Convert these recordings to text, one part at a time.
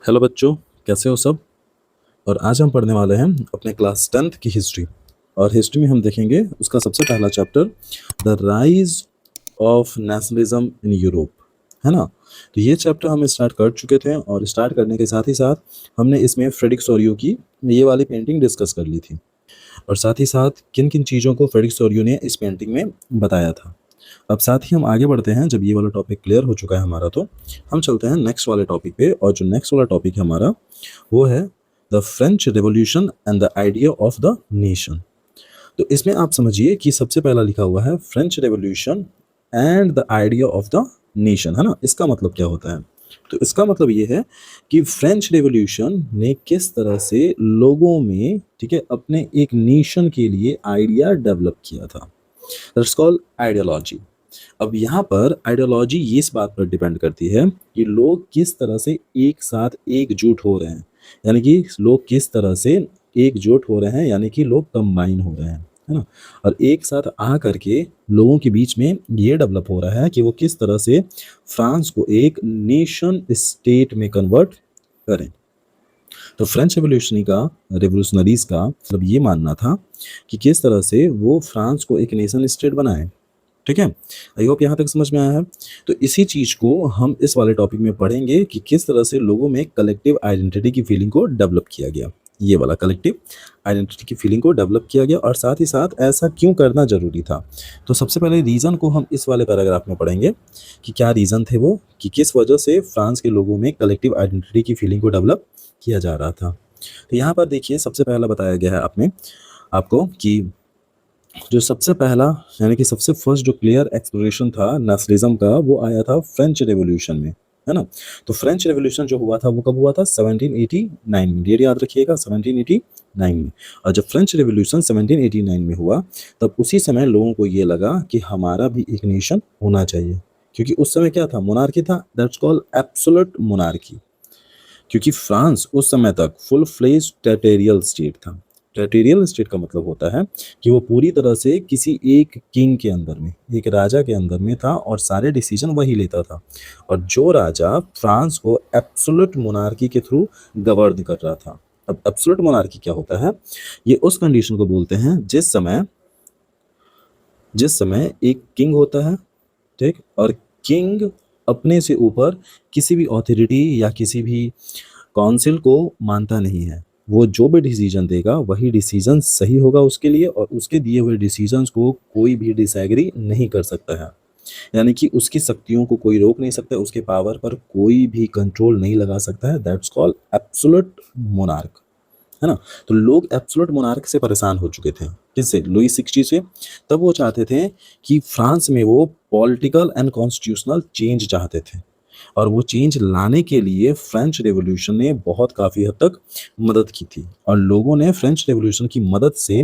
Hello बच्चों, कैसे हो सब। और आज हम पढ़ने वाले हैं अपने क्लास 10th की हिस्ट्री। और हिस्ट्री में हम देखेंगे उसका सबसे पहला chapter, the rise of nationalism in Europe, है ना। तो ये चैप्टर हम स्टार्ट कर चुके थे और स्टार्ट करने के साथ ही साथ हमने इसमें फ्रेडरिक सोरियो की ये वाली पेंटिंग डिस्कस कर ली थी, और साथ ही साथ किन किन चीज़ों को फ्रेडरिक सोरियो ने इस पेंटिंग में बताया था। अब साथ ही हम आगे बढ़ते हैं, जब ये वाला टॉपिक क्लियर हो चुका है हमारा तो हम चलते हैं नेक्स्ट वाले टॉपिक पे। और जो नेक्स्ट वाला टॉपिक है हमारा वो है the French revolution and the idea of the nation. तो इसमें आप समझिए कि सबसे पहला लिखा हुआ है French revolution and the idea of the nation, है ना। इसका मतलब क्या होता है? तो इसका मतलब ये है कि फ्रेंच रेवोल्यूशन ने किस तरह से लोगों में, ठीक है, अपने एक नेशन के लिए आइडिया डेवलप किया था। That's called ideology. अब यहाँ पर आइडियोलॉजी ये इस बात पर डिपेंड करती है कि लोग किस तरह से एक साथ एकजुट हो रहे हैं, यानी कि लोग किस तरह से एकजुट हो रहे हैं, यानी कि लोग कंबाइन हो रहे हैं, है ना। और एक साथ आ करके लोगों के बीच में ये डेवलप हो रहा है कि वो किस तरह से फ्रांस को एक नेशन स्टेट में कन्वर्ट करें। तो फ्रेंच रेवोल्यूशनरीज का मतलब ये मानना था कि किस तरह से वो फ्रांस को एक नेशन स्टेट बनाए। ठीक है, आई होप यहाँ तक समझ में आया है। तो इसी चीज को हम इस वाले टॉपिक में पढ़ेंगे कि किस तरह से लोगों में कलेक्टिव आइडेंटिटी की फीलिंग को डेवलप किया गया। ये वाला कलेक्टिव आइडेंटिटी की फीलिंग को डेवलप किया गया, और साथ ही साथ ऐसा क्यों करना जरूरी था। तो सबसे पहले रीजन को हम इस वाले पैराग्राफ में पढ़ेंगे कि क्या रीजन थे वो, कि किस वजह से फ्रांस के लोगों में कलेक्टिव आइडेंटिटी की फीलिंग को डेवलप किया जा रहा था। तो यहाँ पर देखिए, सबसे पहला बताया गया है आपको कि जो सबसे पहला, यानी कि सबसे फर्स्ट जो क्लियर एक्सप्लोरेशन था नेशनलिज्म का, वो आया था फ्रेंच रेवोल्यूशन में, है ना। तो फ्रेंच रेवोल्यूशन जो हुआ था वो कब हुआ था? 1789 में। डेट याद रखिएगा, 1789 में। और जब फ्रेंच रेवोल्यूशन 1789 में हुआ, तब उसी समय लोगों को ये लगा कि हमारा भी एक नेशन होना चाहिए, क्योंकि उस समय क्या था? मोनार्की था। That's called absolute monarchy. क्योंकि फ्रांस उस समय तक फुल फ्लेज टेरिटोरियल स्टेट था। टेरिटोरियल स्टेट का मतलब होता है कि वो पूरी तरह से किसी एक किंग के अंदर में, एक राजा के अंदर में था, और सारे डिसीजन वही लेता था। और जो राजा फ्रांस को एब्सोल्यूट मोनार्की के थ्रू गवर्न कर रहा था। अब एब्सोल्यूट मोनार्की क्या होता है? ये उस कंडीशन को बोलते हैं जिस समय एक किंग होता है, ठीक, और किंग अपने से ऊपर किसी भी अथॉरिटी या किसी भी काउंसिल को मानता नहीं है। वो जो भी डिसीजन देगा वही डिसीजन सही होगा उसके लिए, और उसके दिए हुए डिसीजंस को कोई भी डिसएग्री नहीं कर सकता है। यानी कि उसकी शक्तियों को कोई रोक नहीं सकता, उसके पावर पर कोई भी कंट्रोल नहीं लगा सकता है। दैट्स कॉल्ड एब्सोल्यूट मोनार्क, है ना। तो लोग एब्सोल्यूट मोनार्क से परेशान हो चुके थे। किससे? लुई 16 से। तब वो चाहते थे कि फ्रांस में वो पॉलिटिकल एंड कॉन्स्टिट्यूशनल चेंज चाहते थे, और वो चेंज लाने के लिए फ्रेंच रेवोल्यूशन ने बहुत काफ़ी हद तक मदद की थी। और लोगों ने फ्रेंच रेवोल्यूशन की मदद से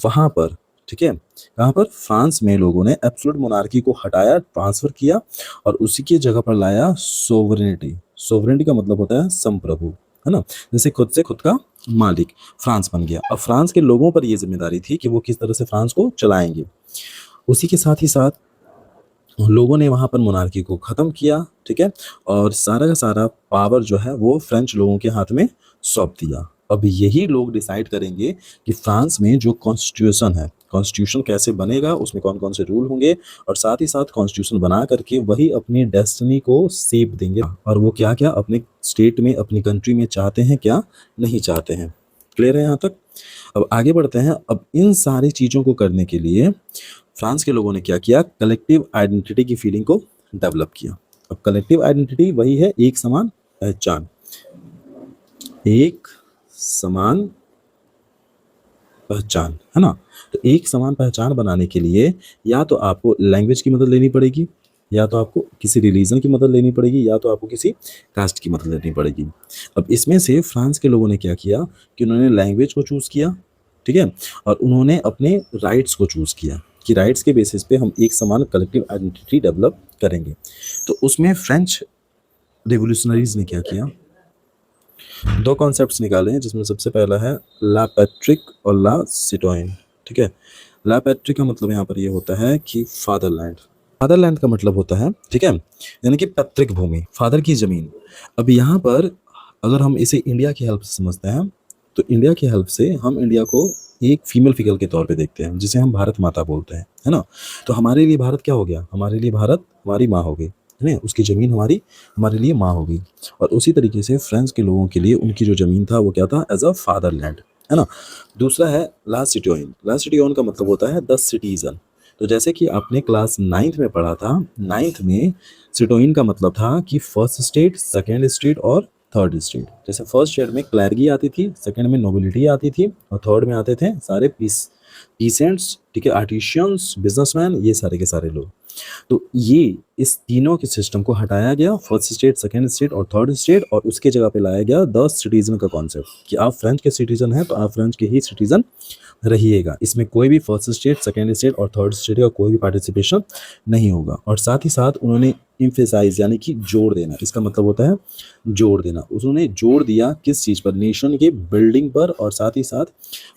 वहाँ पर, ठीक है, कहाँ पर? फ्रांस में लोगों ने एब्सोल्यूट मोनार्की को हटाया, ट्रांसफर किया, और उसी की जगह पर लाया सोवरेनिटी। सोवरेनिटी का मतलब होता है संप्रभु, है ना। जैसे खुद से खुद का मालिक फ्रांस बन गया। अब फ्रांस के लोगों पर यह जिम्मेदारी थी कि वो किस तरह से फ्रांस को चलाएंगे। उसी के साथ ही साथ लोगों ने वहां पर मोनार्की को खत्म किया, ठीक है, और सारा का सारा पावर जो है वो फ्रेंच लोगों के हाथ में सौंप दिया। अब यही लोग डिसाइड करेंगे कि फ्रांस में जो कॉन्स्टिट्यूशन है, कॉन्स्टिट्यूशन कैसे बनेगा, उसमें कौन कौन से रूल होंगे, और साथ ही साथ कॉन्स्टिट्यूशन बना करके वही अपनी डेस्टिनी को शेप देंगे, और वो क्या क्या अपने स्टेट में, अपनी कंट्री में चाहते हैं, क्या नहीं चाहते हैं। क्लियर है यहाँ तक? अब आगे बढ़ते हैं। अब इन सारी चीज़ों को करने के लिए फ्रांस के लोगों ने क्या किया? कलेक्टिव आइडेंटिटी की फीलिंग को डेवलप किया। अब कलेक्टिव आइडेंटिटी वही है एक समान पहचान। एक समान पहचान, है ना। तो एक समान पहचान बनाने के लिए या तो आपको लैंग्वेज की मदद लेनी पड़ेगी, या तो आपको किसी रिलीजन की मदद लेनी पड़ेगी, या तो आपको किसी कास्ट की मदद लेनी पड़ेगी। अब इसमें से फ्रांस के लोगों ने क्या किया कि उन्होंने लैंग्वेज को चूज किया, ठीक है, और उन्होंने अपने राइट्स को चूज किया कि राइट्स के बेसिस पे हम एक समान कलेक्टिव आइडेंटिटी डेवलप करेंगे। तो उसमें फ्रेंच रिवोल्यूशनरीज ने क्या किया? दो कॉन्सेप्ट्स निकाले हैं, जिसमें सबसे पहला है ला पैट्रिक और ला सिटोइन, ठीक है। ला पैट्रिक का मतलब यहाँ पर ये होता है कि फादरलैंड। फादरलैंड का मतलब होता है, ठीक है, यानी कि पैतृक भूमि, फादर की जमीन। अब यहाँ पर अगर हम इसे इंडिया की हेल्प से समझते हैं, तो इंडिया की हेल्प से हम इंडिया को एक फीमेल फिगर के तौर पे देखते हैं, जिसे हम भारत माता बोलते हैं, है ना। तो हमारे लिए भारत क्या हो गया, हमारे लिए भारत हमारी माँ हो गई, है ना, उसकी ज़मीन हमारी हमारे लिए माँ हो गई। और उसी तरीके से फ्रांस के लोगों के लिए उनकी जो ज़मीन था वो क्या था, एज अ फादरलैंड, है ना। दूसरा है ला सिटियोन। ला सिटियोन का मतलब होता है द सिटीजन। तो जैसे कि आपने क्लास 9th में पढ़ा था, 9th में सिटोइन का मतलब था कि फर्स्ट स्टेट, सेकेंड स्टेट और थर्ड स्टेट। जैसे फर्स्ट स्टेट में क्लैरगी आती थी, सेकंड में नोबिलिटी आती थी, और थर्ड में आते थे सारे पीसेंट्स, ठीक है, आर्टिशियंस, बिजनेसमैन, ये सारे के सारे लोग। तो ये इस तीनों के सिस्टम को हटाया गया, फर्स्ट स्टेट, सेकंड स्टेट और थर्ड स्टेट, और उसके जगह पे लाया गया द सिटीजन का कॉन्सेप्ट कि आप फ्रेंच के सिटीजन हैं तो आप फ्रेंच के ही सिटीजन रहिएगा। इसमें कोई भी फर्स्ट स्टेट, सेकंड स्टेट और थर्ड स्टेट का कोई भी पार्टिसिपेशन नहीं होगा। और साथ ही साथ उन्होंने इम्फेसाइज यानी कि जोड़ देना, इसका मतलब होता है जोड़ देना। उन्होंने जोड़ दिया किस चीज़ पर, नेशन के बिल्डिंग पर, और साथ ही साथ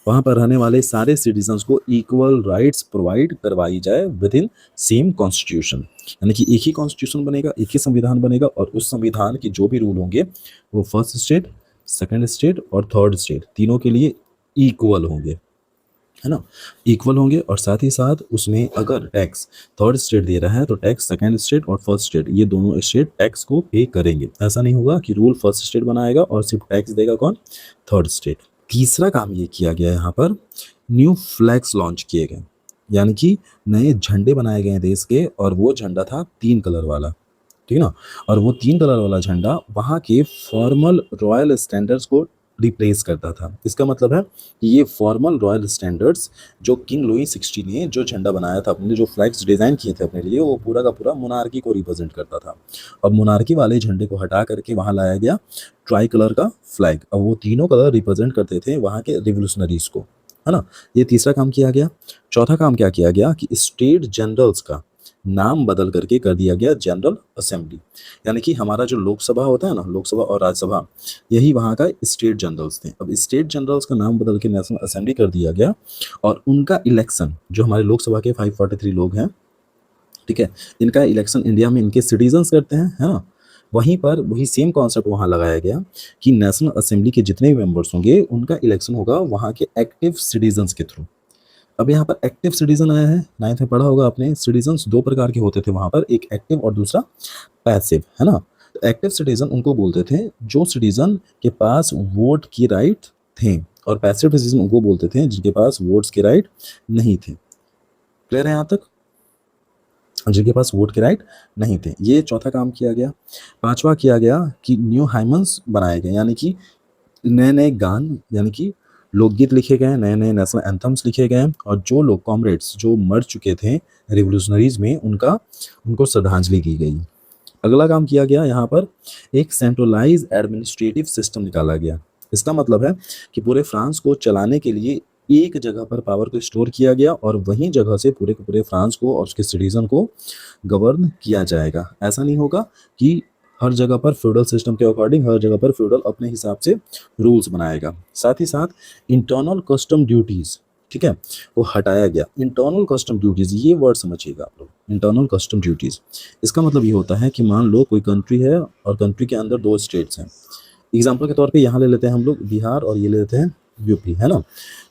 वहाँ पर रहने वाले सारे सिटीजन्स को इक्वल राइट्स प्रोवाइड करवाई जाए विद इन सेम कॉन्स्टिट्यूशन। यानी कि एक ही कॉन्स्टिट्यूशन बनेगा, एक ही संविधान बनेगा, और उस संविधान के जो भी रूल होंगे वो फर्स्ट स्टेट, सेकंड स्टेट और थर्ड स्टेट तीनों के लिए इक्वल होंगे, है ना, इक्वल होंगे। और साथ ही साथ उसमें अगर टैक्स थर्ड स्टेट दे रहा है तो टैक्स सेकंड स्टेट और फर्स्ट स्टेट, ये दोनों स्टेट टैक्स को पे करेंगे। ऐसा नहीं होगा कि रूल फर्स्ट स्टेट बनाएगा और सिर्फ टैक्स देगा कौन, थर्ड स्टेट। तीसरा काम ये किया गया यहाँ पर, न्यू फ्लैग्स लॉन्च किए गए, यानी कि नए झंडे बनाए गए देश के, और वो झंडा था 3 कलर वाला, ठीक है ना। और वो 3 कलर वाला झंडा वहाँ के फॉर्मल रॉयल स्टैंडर्ड्स को रिप्लेस करता था। इसका मतलब है कि ये फॉर्मल रॉयल स्टैंडर्ड्स जो किंग लुई 16 ने जो झंडा बनाया था अपने लिए, जो फ्लैग्स डिज़ाइन किए थे अपने लिए, वो पूरा का पूरा मोनार्की को रिप्रेजेंट करता था। और मोनार्की वाले झंडे को हटा करके वहाँ लाया गया ट्राई कलर का फ्लैग। अब वो तीनों कलर रिप्रेजेंट करते थे वहाँ के रिवोल्यूशनरीज को, है ना। ये तीसरा काम किया गया। चौथा काम क्या किया गया कि स्टेट जनरल्स का नाम बदल करके कर दिया गया जनरल असेंबली। यानी कि हमारा जो लोकसभा होता है ना, लोकसभा और राज्यसभा, यही वहाँ का स्टेट जनरल्स थे। अब स्टेट जनरल्स का नाम बदल के नेशनल असेंबली कर दिया गया, और उनका इलेक्शन, जो हमारे लोकसभा के 543 लोग हैं, ठीक है, इनका इलेक्शन इंडिया में इनके सिटीजन्स करते हैं, है ना। वहीं पर वही सेम कॉन्सेप्ट वहाँ लगाया गया कि नेशनल असेंबली के जितने भी मेंबर्स होंगे उनका इलेक्शन होगा वहाँ के एक्टिव सिटीजन्स के थ्रू। अब यहाँ पर एक्टिव सिटीजन आया है, 9th में पढ़ा होगा आपने, सिटीजन्स 2 प्रकार के होते थे वहाँ पर, एक एक्टिव और दूसरा पैसिव, है ना। तो एक्टिव सिटीजन उनको बोलते थे जो सिटीजन के पास वोट की राइट थे, और पैसिव सिटीजन उनको बोलते थे जिनके पास वोट्स के राइट नहीं थे। क्लियर है यहाँ तक, जिनके पास वोट के राइट नहीं थे। ये चौथा काम किया गया। पांचवा किया गया कि न्यू हाइमन्स बनाए गए, यानी कि नए नए गान, यानी कि लोकगीत लिखे गए, नए नए नेशनल एंथम्स लिखे गए, और जो लोग कॉमरेड्स जो मर चुके थे रिवोल्यूशनरीज में उनको श्रद्धांजलि की गई। अगला काम किया गया यहाँ पर, एक सेंट्रलाइज एडमिनिस्ट्रेटिव सिस्टम निकाला गया। इसका मतलब है कि पूरे फ्रांस को चलाने के लिए एक जगह पर पावर को स्टोर किया गया, और वहीं जगह से पूरे के पूरे फ्रांस को और उसके सिटीजन को गवर्न किया जाएगा। ऐसा नहीं होगा कि हर जगह पर फ्यूडल सिस्टम के अकॉर्डिंग हर जगह पर फ्यूडल अपने हिसाब से रूल्स बनाएगा। साथ ही साथ इंटरनल कस्टम ड्यूटीज, ठीक है, वो हटाया गया। इंटरनल कस्टम ड्यूटीज, ये वर्ड समझिएगा आप लोग, इंटरनल कस्टम ड्यूटीज। इसका मतलब ये होता है कि मान लो कोई कंट्री है और कंट्री के अंदर 2 स्टेट्स हैं। एग्जाम्पल के तौर पे यहाँ ले लेते हैं हम लोग बिहार, और ये ले लेते हैं यूपी, है ना।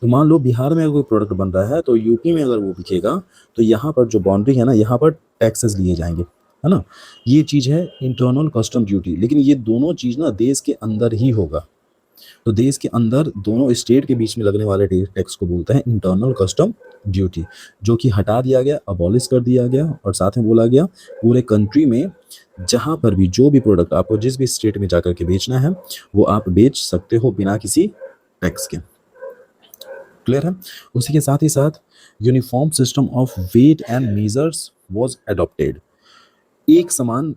तो मान लो बिहार में अगर कोई प्रोडक्ट बन रहा है तो यूपी में अगर वो बिकेगा तो यहाँ पर जो बाउंड्री है ना, यहाँ पर टैक्सेस लिए जाएंगे, है ना। ये चीज़ है इंटरनल कस्टम ड्यूटी। लेकिन ये दोनों चीज़ ना देश के अंदर ही होगा। तो देश के अंदर दोनों स्टेट के बीच में लगने वाले टैक्स को बोलते हैं इंटरनल कस्टम ड्यूटी, जो कि हटा दिया गया, अबॉलिश कर दिया गया। और साथ में बोला गया पूरे कंट्री में जहाँ पर भी जो भी प्रोडक्ट आपको जिस भी स्टेट में जाकर के बेचना है वो आप बेच सकते हो बिना किसी टैक्स के। क्लियर है। उसी के साथ ही साथ uniform system of weight and measures was adopted. एक समान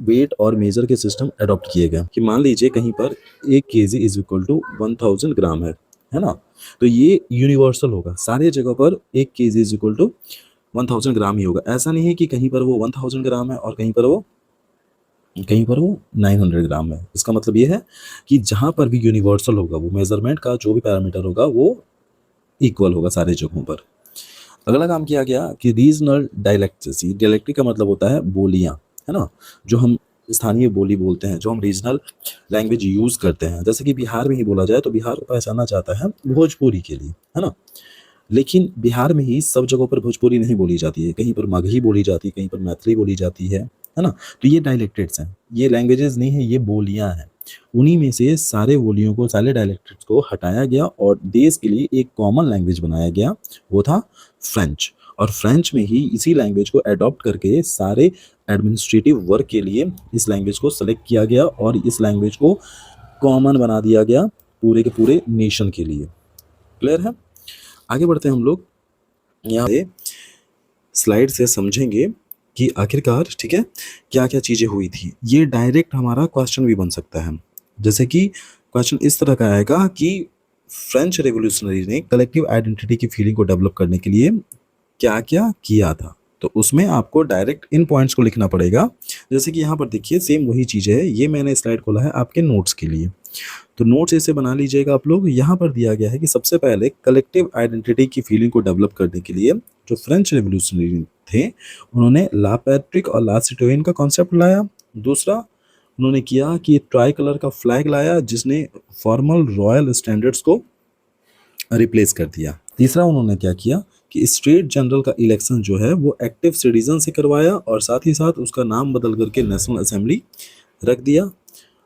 वेट और मेजर के सिस्टम अडॉप्ट किए गए कि मान लीजिए कहीं पर 1 केजी इज इक्वल टू 1000 ग्राम है ना। तो ये यूनिवर्सल होगा, सारे जगह पर 1 केजी इज इक्वल टू 1000 ग्राम ही होगा। ऐसा नहीं है कि कहीं पर वो 1000 ग्राम है और कहीं पर वो 900 ग्राम है। इसका मतलब ये है कि जहाँ पर भी यूनिवर्सल होगा वो मेजरमेंट का जो भी पैरामीटर होगा वो इक्वल होगा सारे जगहों पर। अगला काम किया गया कि रीजनल डायलेक्ट्स, डायलेक्ट्री का मतलब होता है बोलियाँ, है ना। जो हम स्थानीय बोली बोलते हैं, जो हम रीजनल लैंग्वेज यूज़ करते हैं। जैसे कि बिहार में ही बोला जाए तो बिहार को पहचाना जाता है भोजपुरी के लिए, है ना? लेकिन बिहार में ही सब जगहों पर भोजपुरी नहीं बोली जाती है, कहीं पर मगही बोली जाती है, कहीं पर मैथिली बोली जाती है ना? तो ये डायलेक्टेड्स हैं, ये लैंग्वेजेज़ नहीं है, ये बोलियाँ हैं। उन्हीं में से सारे बोलियों को, सारे डायलेक्टेड्स को हटाया गया और देश के लिए एक कॉमन लैंग्वेज बनाया गया, वो था फ्रेंच। और फ्रेंच में ही इसी लैंग्वेज को अडॉप्ट करके सारे एडमिनिस्ट्रेटिव वर्क के लिए इस लैंग्वेज को सेलेक्ट किया गया और इस लैंग्वेज को कॉमन बना दिया गया पूरे के पूरे नेशन के लिए। क्लियर है? आगे बढ़ते हैं हम लोग, यहाँ पे स्लाइड से समझेंगे कि आखिरकार, ठीक है, क्या क्या चीज़ें हुई थी। ये डायरेक्ट हमारा क्वेश्चन भी बन सकता है। जैसे कि क्वेश्चन इस तरह का आएगा कि फ्रेंच रेवोल्यूशनरी ने कलेक्टिव आइडेंटिटी की फीलिंग को डेवलप करने के लिए क्या क्या किया था। तो उसमें आपको डायरेक्ट इन पॉइंट्स को लिखना पड़ेगा। जैसे कि यहाँ पर देखिए सेम वही चीज़ है, ये मैंने स्लाइड खोला है आपके नोट्स के लिए, तो नोट्स ऐसे बना लीजिएगा आप लोग। यहाँ पर दिया गया है कि सबसे पहले कलेक्टिव आइडेंटिटी की फीलिंग को डेवलप करने के लिए जो फ्रेंच रेवोल्यूशनरी थे, उन्होंने ला पैट्रिक और ला सिटोयन का कॉन्सेप्ट लाया। दूसरा उन्होंने किया कि ट्राई कलर का फ्लैग लाया, जिसने फॉर्मल रॉयल स्टैंडर्ड्स को रिप्लेस कर दिया। तीसरा उन्होंने क्या किया कि स्टेट जनरल का इलेक्शन जो है वो एक्टिव सिटीजन से करवाया और साथ ही साथ उसका नाम बदल करके नेशनल असेंबली रख दिया।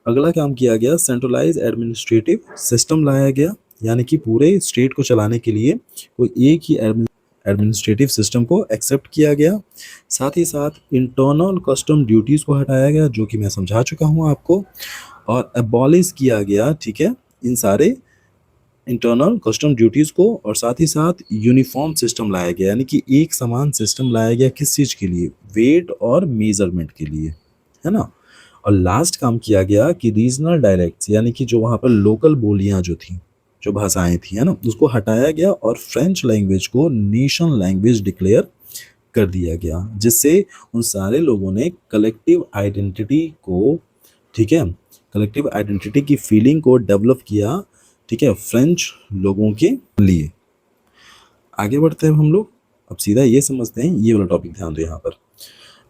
अगला काम किया गया, सेंट्रलाइज एडमिनिस्ट्रेटिव सिस्टम लाया गया, यानी कि पूरे स्टेट को चलाने के लिए कोई एक ही एडमिनिस्ट्रेटिव सिस्टम को एक्सेप्ट किया गया। साथ ही साथ इंटरनल कस्टम ड्यूटीज़ को हटाया गया, जो कि मैं समझा चुका हूँ आपको, और एबॉलिश किया गया, ठीक है, इन सारे इंटरनल कस्टम ड्यूटीज़ को, और साथ ही साथ यूनिफॉर्म सिस्टम लाया गया, यानी कि एक समान सिस्टम लाया गया। किस चीज़ के लिए? वेट और मेजरमेंट के लिए, है ना? और लास्ट काम किया गया कि रीजनल डायलेक्ट्स, यानी कि जो वहाँ पर लोकल बोलियाँ जो थी, जो भाषाएं थी, है ना, उसको हटाया गया और फ्रेंच लैंग्वेज को नेशन लैंग्वेज डिक्लेयर कर दिया गया, जिससे उन सारे लोगों ने कलेक्टिव आइडेंटिटी को, ठीक है, कलेक्टिव आइडेंटिटी की फीलिंग को डेवलप किया, ठीक है, फ्रेंच लोगों के लिए। आगे बढ़ते हैं हम लोग, अब सीधा ये समझते हैं, ये वाला टॉपिक ध्यान दो यहाँ पर।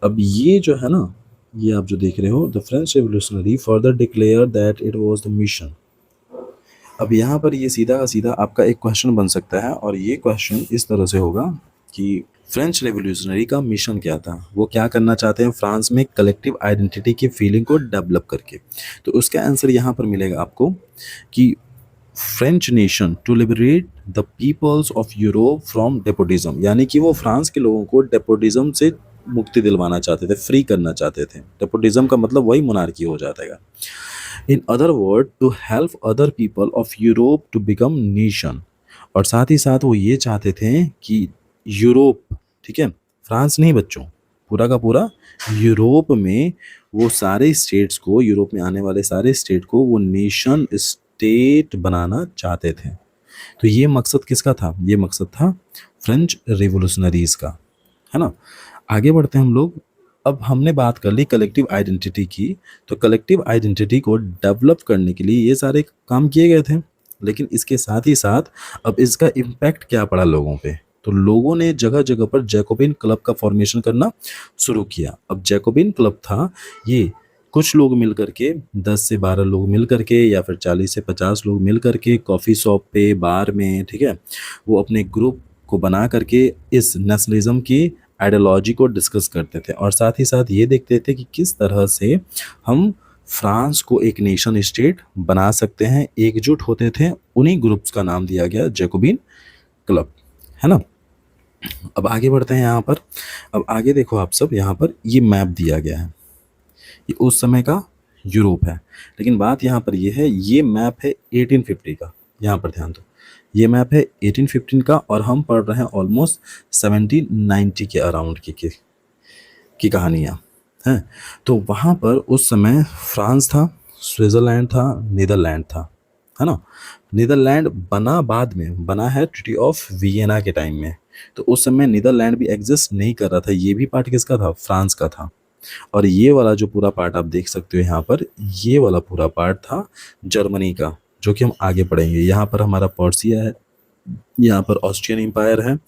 अब ये जो है ना, ये आप जो देख रहे हो, the French revolutionary further declare that it was the mission. अब यहाँ पर ये सीधा सीधा आपका एक क्वेश्चन बन सकता है, और ये क्वेश्चन इस तरह से होगा कि फ्रेंच रेवोल्यूशनरी का मिशन क्या था, वो क्या करना चाहते हैं फ्रांस में कलेक्टिव आइडेंटिटी की फीलिंग को डेवलप करके। तो उसका आंसर यहाँ पर मिलेगा आपको कि French nation to liberate the peoples of Europe from despotism, यानी कि वो फ्रांस के लोगों को डेपोटिज्म से मुक्ति दिलवाना चाहते थे, फ्री करना चाहते थे। डेपोटिज्म का मतलब वही मोनार्की हो जाता है। In other word, to help other people of Europe to become nation. और साथ ही साथ वो ये चाहते थे कि यूरोप, ठीक है, फ्रांस नहीं बच्चों, पूरा का पूरा यूरोप में वो सारे स्टेट्स को, यूरोप में आने वाले सारे स्टेट को वो नेशन स्टेट बनाना चाहते थे। तो ये मकसद किसका था? ये मकसद था फ्रेंच रेवोल्यूशनरीज का, है ना? आगे बढ़ते हैं हम लोग। अब हमने बात कर ली कलेक्टिव आइडेंटिटी की, तो कलेक्टिव आइडेंटिटी को डेवलप करने के लिए ये सारे काम किए गए थे, लेकिन इसके साथ ही साथ अब इसका इम्पैक्ट क्या पड़ा लोगों पे? तो लोगों ने जगह जगह पर जैकोबिन क्लब का फॉर्मेशन करना शुरू किया। अब जैकोबिन क्लब था, ये कुछ लोग मिल करके, 10 से 12 लोग मिल करके, या फिर 40 से 50 लोग मिल करके कॉफ़ी शॉप पे, बार में, ठीक है, वो अपने ग्रुप को बना करके इस नेशनलिज्म की आइडियोलॉजी को डिस्कस करते थे, और साथ ही साथ ये देखते थे कि किस तरह से हम फ्रांस को एक नेशन स्टेट बना सकते हैं। एकजुट होते थे, उन्हीं ग्रुप्स का नाम दिया गया जैकोबिन क्लब, है ना? अब आगे बढ़ते हैं यहाँ पर। अब आगे देखो आप सब, यहाँ पर ये मैप दिया गया है, ये उस समय का यूरोप है, लेकिन बात यहाँ पर ये है, ये मैप है 1850 का। यहाँ पर ध्यान दो, ये मैप है 1815 का, और हम पढ़ रहे हैं ऑलमोस्ट 1790 के अराउंड की कहानियाँ हैं। तो वहाँ पर उस समय फ्रांस था, स्विट्ज़रलैंड था, नीदरलैंड था, है ना? नीदरलैंड बना बाद में, बना है ट्रीटी ऑफ वियना के टाइम में। तो उस समय नीदरलैंड भी एग्जिस्ट नहीं कर रहा था, ये भी पार्ट किसका था? फ्रांस का था। और ये वाला जो पूरा पार्ट आप देख सकते हो यहाँ पर, ये वाला पूरा पार्ट था जर्मनी का, जो कि हम आगे पढ़ेंगे। यहाँ पर हमारा पर्सिया है, यहाँ पर ऑस्ट्रियन एम्पायर है,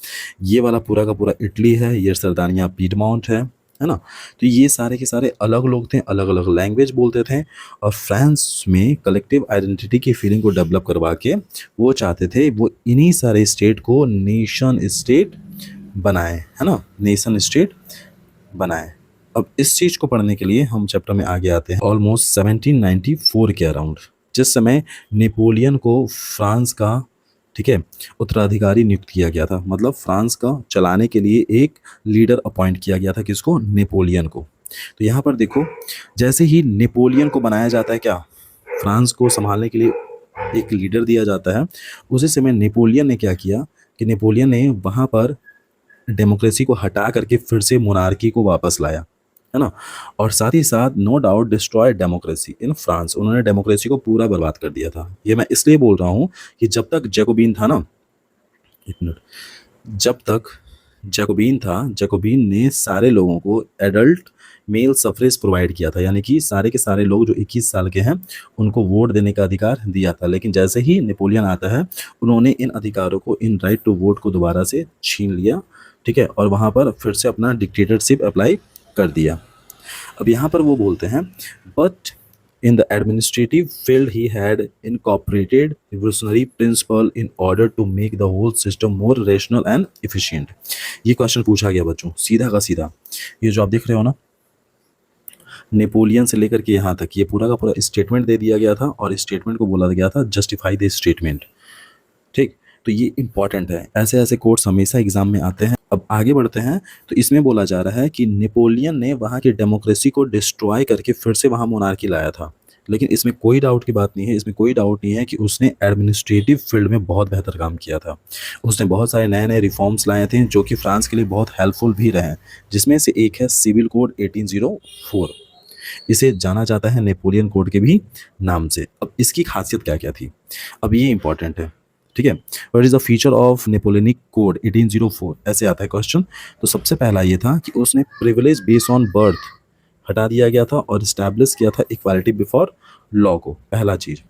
ये वाला पूरा का पूरा इटली है, ये सरदानिया पीडमाउंट है, है ना। तो ये सारे के सारे अलग लोग थे, अलग अलग लैंग्वेज बोलते थे, और फ्रांस में कलेक्टिव आइडेंटिटी की फीलिंग को डेवलप करवा के वो चाहते थे वो इन्हीं सारे स्टेट को नेशन स्टेट बनाए, है ना, नेशन स्टेट बनाए। अब इस चीज़ को पढ़ने के लिए हम चैप्टर में आगे आते हैं ऑलमोस्ट 1794 के अराउंड, जिस समय नेपोलियन को फ्रांस का, ठीक है, उत्तराधिकारी नियुक्त किया गया था। मतलब फ्रांस का चलाने के लिए एक लीडर अपॉइंट किया गया था, किसको, नेपोलियन को। तो यहाँ पर देखो, जैसे ही नेपोलियन को बनाया जाता है, क्या, फ्रांस को संभालने के लिए एक लीडर दिया जाता है, उसी समय नेपोलियन ने क्या किया कि नेपोलियन ने वहाँ पर डेमोक्रेसी को हटा करके फिर से मोनार्की को वापस लाया, है ना। और साथ ही साथ no doubt destroy democracy in France, उन्होंने डेमोक्रेसी को पूरा बर्बाद कर दिया था। ये मैं इसलिए बोल रहा हूँ कि जब तक जैकोबिन था ना, एक मिनट, जब तक जैकोबिन था, जैकोबिन ने सारे लोगों को एडल्ट मेल सफरेज प्रोवाइड किया था, यानी कि सारे के सारे लोग जो 21 साल के हैं उनको वोट देने का अधिकार दिया था। लेकिन जैसे ही नेपोलियन आता है, उन्होंने इन अधिकारों को, इन राइट टू वोट को दोबारा से छीन लिया, ठीक है, और वहाँ पर फिर से अपना डिक्टेटरशिप अप्लाई कर दिया। अब यहाँ पर वो बोलते हैं, but in the administrative field he had incorporated revolutionary principle in order to make the whole system more rational and efficient। ये क्वेश्चन पूछा गया बच्चों, सीधा का सीधा। ये जो आप देख रहे हो ना, नेपोलियन से लेकर के यहाँ तक ये पूरा का पूरा स्टेटमेंट दे दिया गया था, और स्टेटमेंट को बोला गया था जस्टिफाई द स्टेटमेंट, ठीक। तो ये इंपॉर्टेंट है, ऐसे ऐसे कोर्स हमेशा एग्जाम में आते हैं। अब आगे बढ़ते हैं, तो इसमें बोला जा रहा है कि नेपोलियन ने वहाँ की डेमोक्रेसी को डिस्ट्रॉय करके फिर से वहाँ मोनार्की लाया था। लेकिन इसमें कोई डाउट की बात नहीं है, इसमें कोई डाउट नहीं है कि उसने एडमिनिस्ट्रेटिव फील्ड में बहुत बेहतर काम किया था। उसने बहुत सारे नए नए रिफॉर्म्स लाए थे जो कि फ्रांस के लिए बहुत हेल्पफुल भी रहे, जिसमें से एक है सिविल कोड 1804। इसे जाना जाता है नेपोलियन कोड के भी नाम से। अब इसकी खासियत क्या क्या थी, अब ये इंपॉर्टेंट है, ठीक है। What is the feature of Napoleonic code 1804, ऐसे आता है क्वेश्चन। तो सबसे पहला ये था कि उसने प्रिविलेज बेस्ड ऑन बर्थ हटा दिया गया था और इस्टेब्लिश किया था इक्वालिटी बिफोर लॉ को। पहला चीज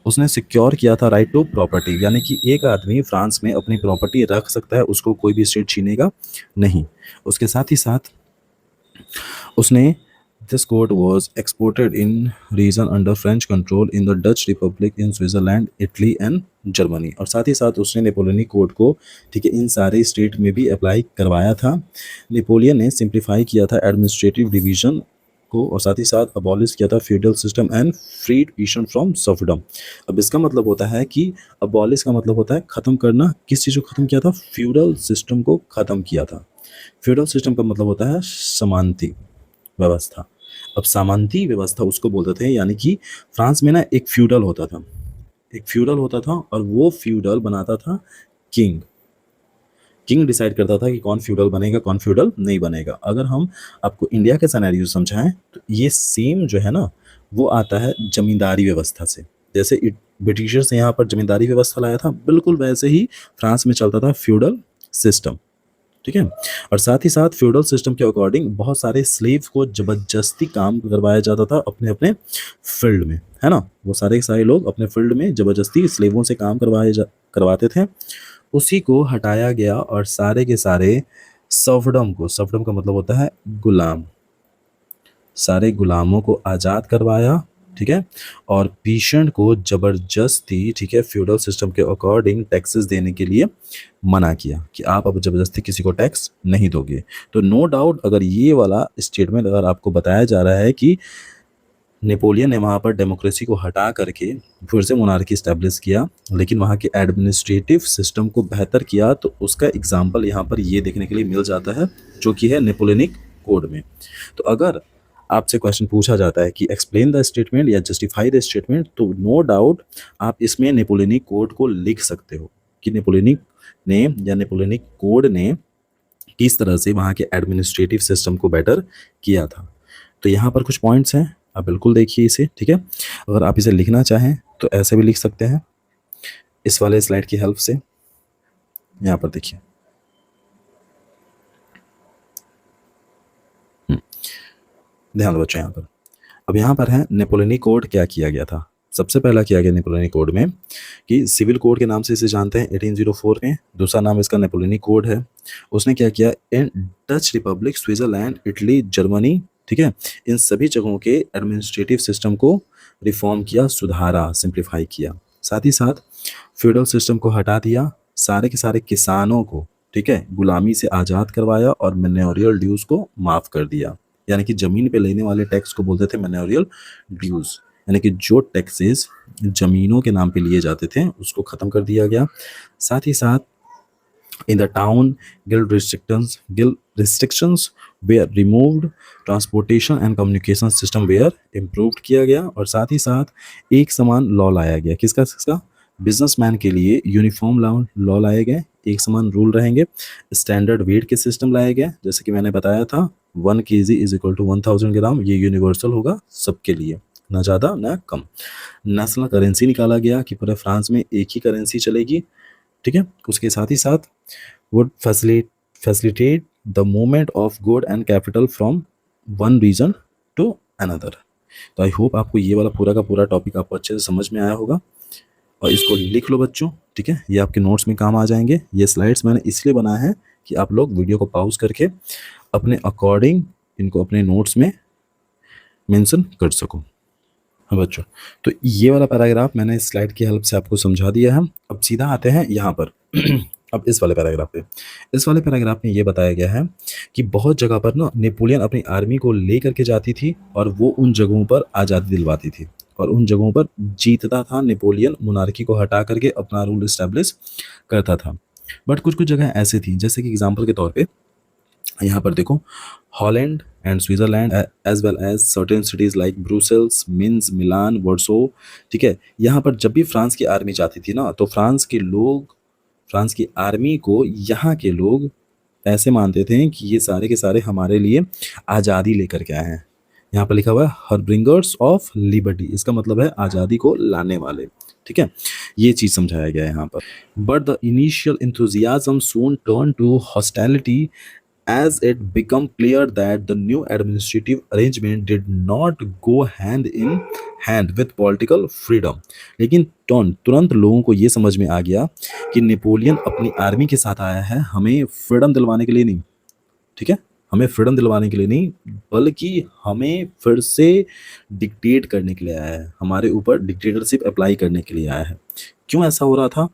उसने सिक्योर किया था राइट टू प्रॉपर्टी, यानी कि एक आदमी फ्रांस में अपनी प्रॉपर्टी रख सकता है, उसको कोई भी स्टेट छीनेगा नहीं। उसके साथ ही साथ उसने This code was exported in region under French control in the Dutch Republic, in Switzerland, Italy and Germany। और साथ ही साथ उसने नेपोलियनिक कोड को, ठीक है, इन सारे स्टेट में भी अप्लाई करवाया था। नेपोलियन ने सिंप्लीफाई किया था एडमिनिस्ट्रेटिव डिवीजन को, और साथ ही साथ अबॉलिश किया था feudal system and freed peasants from serfdom. अब इसका मतलब होता है कि अबॉलिश का मतलब होता है खत्म करना। किस चीज़ को खत्म किया था, फ्यूडल सिस्टम को खत्म किया था। फ्यूडल सिस्टम का मतलब होता है समानती व्यवस्था। अब सामंती व्यवस्था उसको बोलते थे, यानी कि फ्रांस में ना एक फ्यूडल होता था, एक फ्यूडल होता था, और वो फ्यूडल बनाता था किंग। किंग डिसाइड करता था कि कौन फ्यूडल बनेगा, कौन फ्यूडल नहीं बनेगा। अगर हम आपको इंडिया के सिनेरियो समझाएं, तो ये सेम जो है ना, वो आता है जमींदारी व्यवस्था से। जैसे ब्रिटिशर्स ने यहाँ पर जमींदारी व्यवस्था लाया था, बिल्कुल वैसे ही फ्रांस में चलता था फ्यूडल सिस्टम, ठीक है। और साथ ही साथ फ्यूडल सिस्टम के अकॉर्डिंग बहुत सारे स्लेव को जबरदस्ती काम करवाया जाता था अपने अपने फील्ड में, है ना। वो सारे के सारे लोग अपने फील्ड में जबरदस्ती स्लेवों से काम करवाते थे। उसी को हटाया गया और सारे के सारे सर्फडम को, सर्फडम का मतलब होता है गुलाम, सारे गुलामों को आज़ाद करवाया, ठीक है। और पेशेंट को जबरदस्ती, ठीक है, फ्यूडल सिस्टम के अकॉर्डिंग टैक्सेस देने के लिए मना किया कि आप अब जबरदस्ती किसी को टैक्स नहीं दोगे। तो नो डाउट अगर ये वाला स्टेटमेंट अगर आपको बताया जा रहा है कि नेपोलियन ने वहाँ पर डेमोक्रेसी को हटा करके फिर से मोनार्की इस्टेब्लिश किया, लेकिन वहाँ के एडमिनिस्ट्रेटिव सिस्टम को बेहतर किया, तो उसका एग्जाम्पल यहाँ पर ये देखने के लिए मिल जाता है, जो कि है नेपोलियनिक कोड में। तो अगर आपसे क्वेश्चन पूछा जाता है कि एक्सप्लेन द स्टेटमेंट या जस्टिफाई द स्टेटमेंट, तो नो डाउट आप इसमें नेपोलियनिक कोड को लिख सकते हो कि नेपोलियनिक ने या नेपोलियनिक कोड ने किस तरह से वहाँ के एडमिनिस्ट्रेटिव सिस्टम को बेटर किया था। तो यहाँ पर कुछ पॉइंट्स हैं, आप बिल्कुल देखिए इसे, ठीक है। अगर आप इसे लिखना चाहें तो ऐसे भी लिख सकते हैं इस वाले स्लाइड की हेल्प से। यहाँ पर देखिए, ध्यान दो बच्चों यहाँ पर। अब यहाँ पर है नेपोलियनिक कोड क्या किया गया था। सबसे पहला किया गया नेपोलियनिक कोड में कि सिविल कोड के नाम से इसे जानते हैं 1804 में, दूसरा नाम इसका नेपोलियनिक कोड है। उसने क्या किया, in Dutch republic, Switzerland, Italy, Germany, ठीक है, इन सभी जगहों के एडमिनिस्ट्रेटिव सिस्टम को रिफॉर्म किया, सुधारा, सिंप्लीफाई किया। साथ ही साथ फ्यूडल सिस्टम को हटा दिया, सारे के सारे किसानों को, ठीक है, गुलामी से आज़ाद करवाया और मैन्योरियल ड्यूज को माफ़ कर दिया। यानी कि ज़मीन पे लेने वाले टैक्स को बोलते थे मैन्योरियल ड्यूज, यानी कि जो टैक्सेस ज़मीनों के नाम पे लिए जाते थे उसको ख़त्म कर दिया गया। साथ ही साथ in the town, guild restrictions were removed, transportation and communication system were improved किया गया, और साथ ही साथ एक समान लॉ लाया गया। किसका? बिजनेसमैन के लिए यूनिफॉर्म लॉ लाए गए, एक समान रूल रहेंगे। स्टैंडर्ड वेट के सिस्टम लाए गए, जैसे कि मैंने बताया था 1 kg इज इक्वल टू 1000 ग्राम, ये यूनिवर्सल होगा सबके लिए, ना ज़्यादा ना कम। नेशनल करेंसी निकाला गया कि पूरे फ्रांस में एक ही करेंसी चलेगी, ठीक है। उसके साथ ही साथ would facilitate the movement of good and capital from one region to another। तो आई होप आपको ये वाला पूरा का पूरा टॉपिक आपको अच्छे से समझ में आया होगा, और इसको लिख लो बच्चों, ठीक है, ये आपके नोट्स में काम आ जाएंगे। ये स्लाइड्स मैंने इसलिए बनाया है कि आप लोग वीडियो को पॉज करके अपने अकॉर्डिंग इनको अपने नोट्स में मेंशन कर सको। हाँ बच्चों, तो ये वाला पैराग्राफ मैंने इस स्लाइड की हेल्प से आपको समझा दिया है। अब सीधा आते हैं यहाँ पर अब इस वाले पैराग्राफ पे। इस वाले पैराग्राफ में ये बताया गया है कि बहुत जगह पर ना नेपोलियन अपनी आर्मी को ले करके जाती थी और वो उन जगहों पर आज़ादी दिलवाती थी और उन जगहों पर जीतता था। नेपोलियन मोनार्की को हटा करके अपना रूल इस्टेब्लिश करता था। बट कुछ कुछ जगह ऐसे थी, जैसे कि एग्जाम्पल के तौर पर यहाँ पर देखो, Holland and Switzerland as well as certain cities like Brussels, Mainz, Milan, Warsaw, ठीक है। यहाँ पर जब भी फ्रांस की आर्मी जाती थी ना, तो फ्रांस की आर्मी को यहाँ के लोग ऐसे मानते थे कि ये सारे के सारे हमारे लिए आज़ादी लेकर के आए हैं। यहाँ पर लिखा हुआ है हरब्रिंगर्स ऑफ लिबर्टी, इसका मतलब है आज़ादी को लाने वाले, ठीक है। ये चीज़ समझाया गया है यहाँ पर। But the initial enthusiasm soon turned to hostility as it became clear that the new administrative arrangement did not go hand in hand with political freedom। लेकिन तुरंत लोगों को ये समझ में आ गया कि नेपोलियन अपनी आर्मी के साथ आया है हमें फ्रीडम दिलवाने के लिए नहीं, ठीक है, हमें फ्रीडम दिलवाने के लिए नहीं, बल्कि हमें फिर से डिक्टेट करने के लिए आया है, हमारे ऊपर डिक्टेटरशिप अप्लाई करने के लिए आया है। क्यों ऐसा हो रहा था?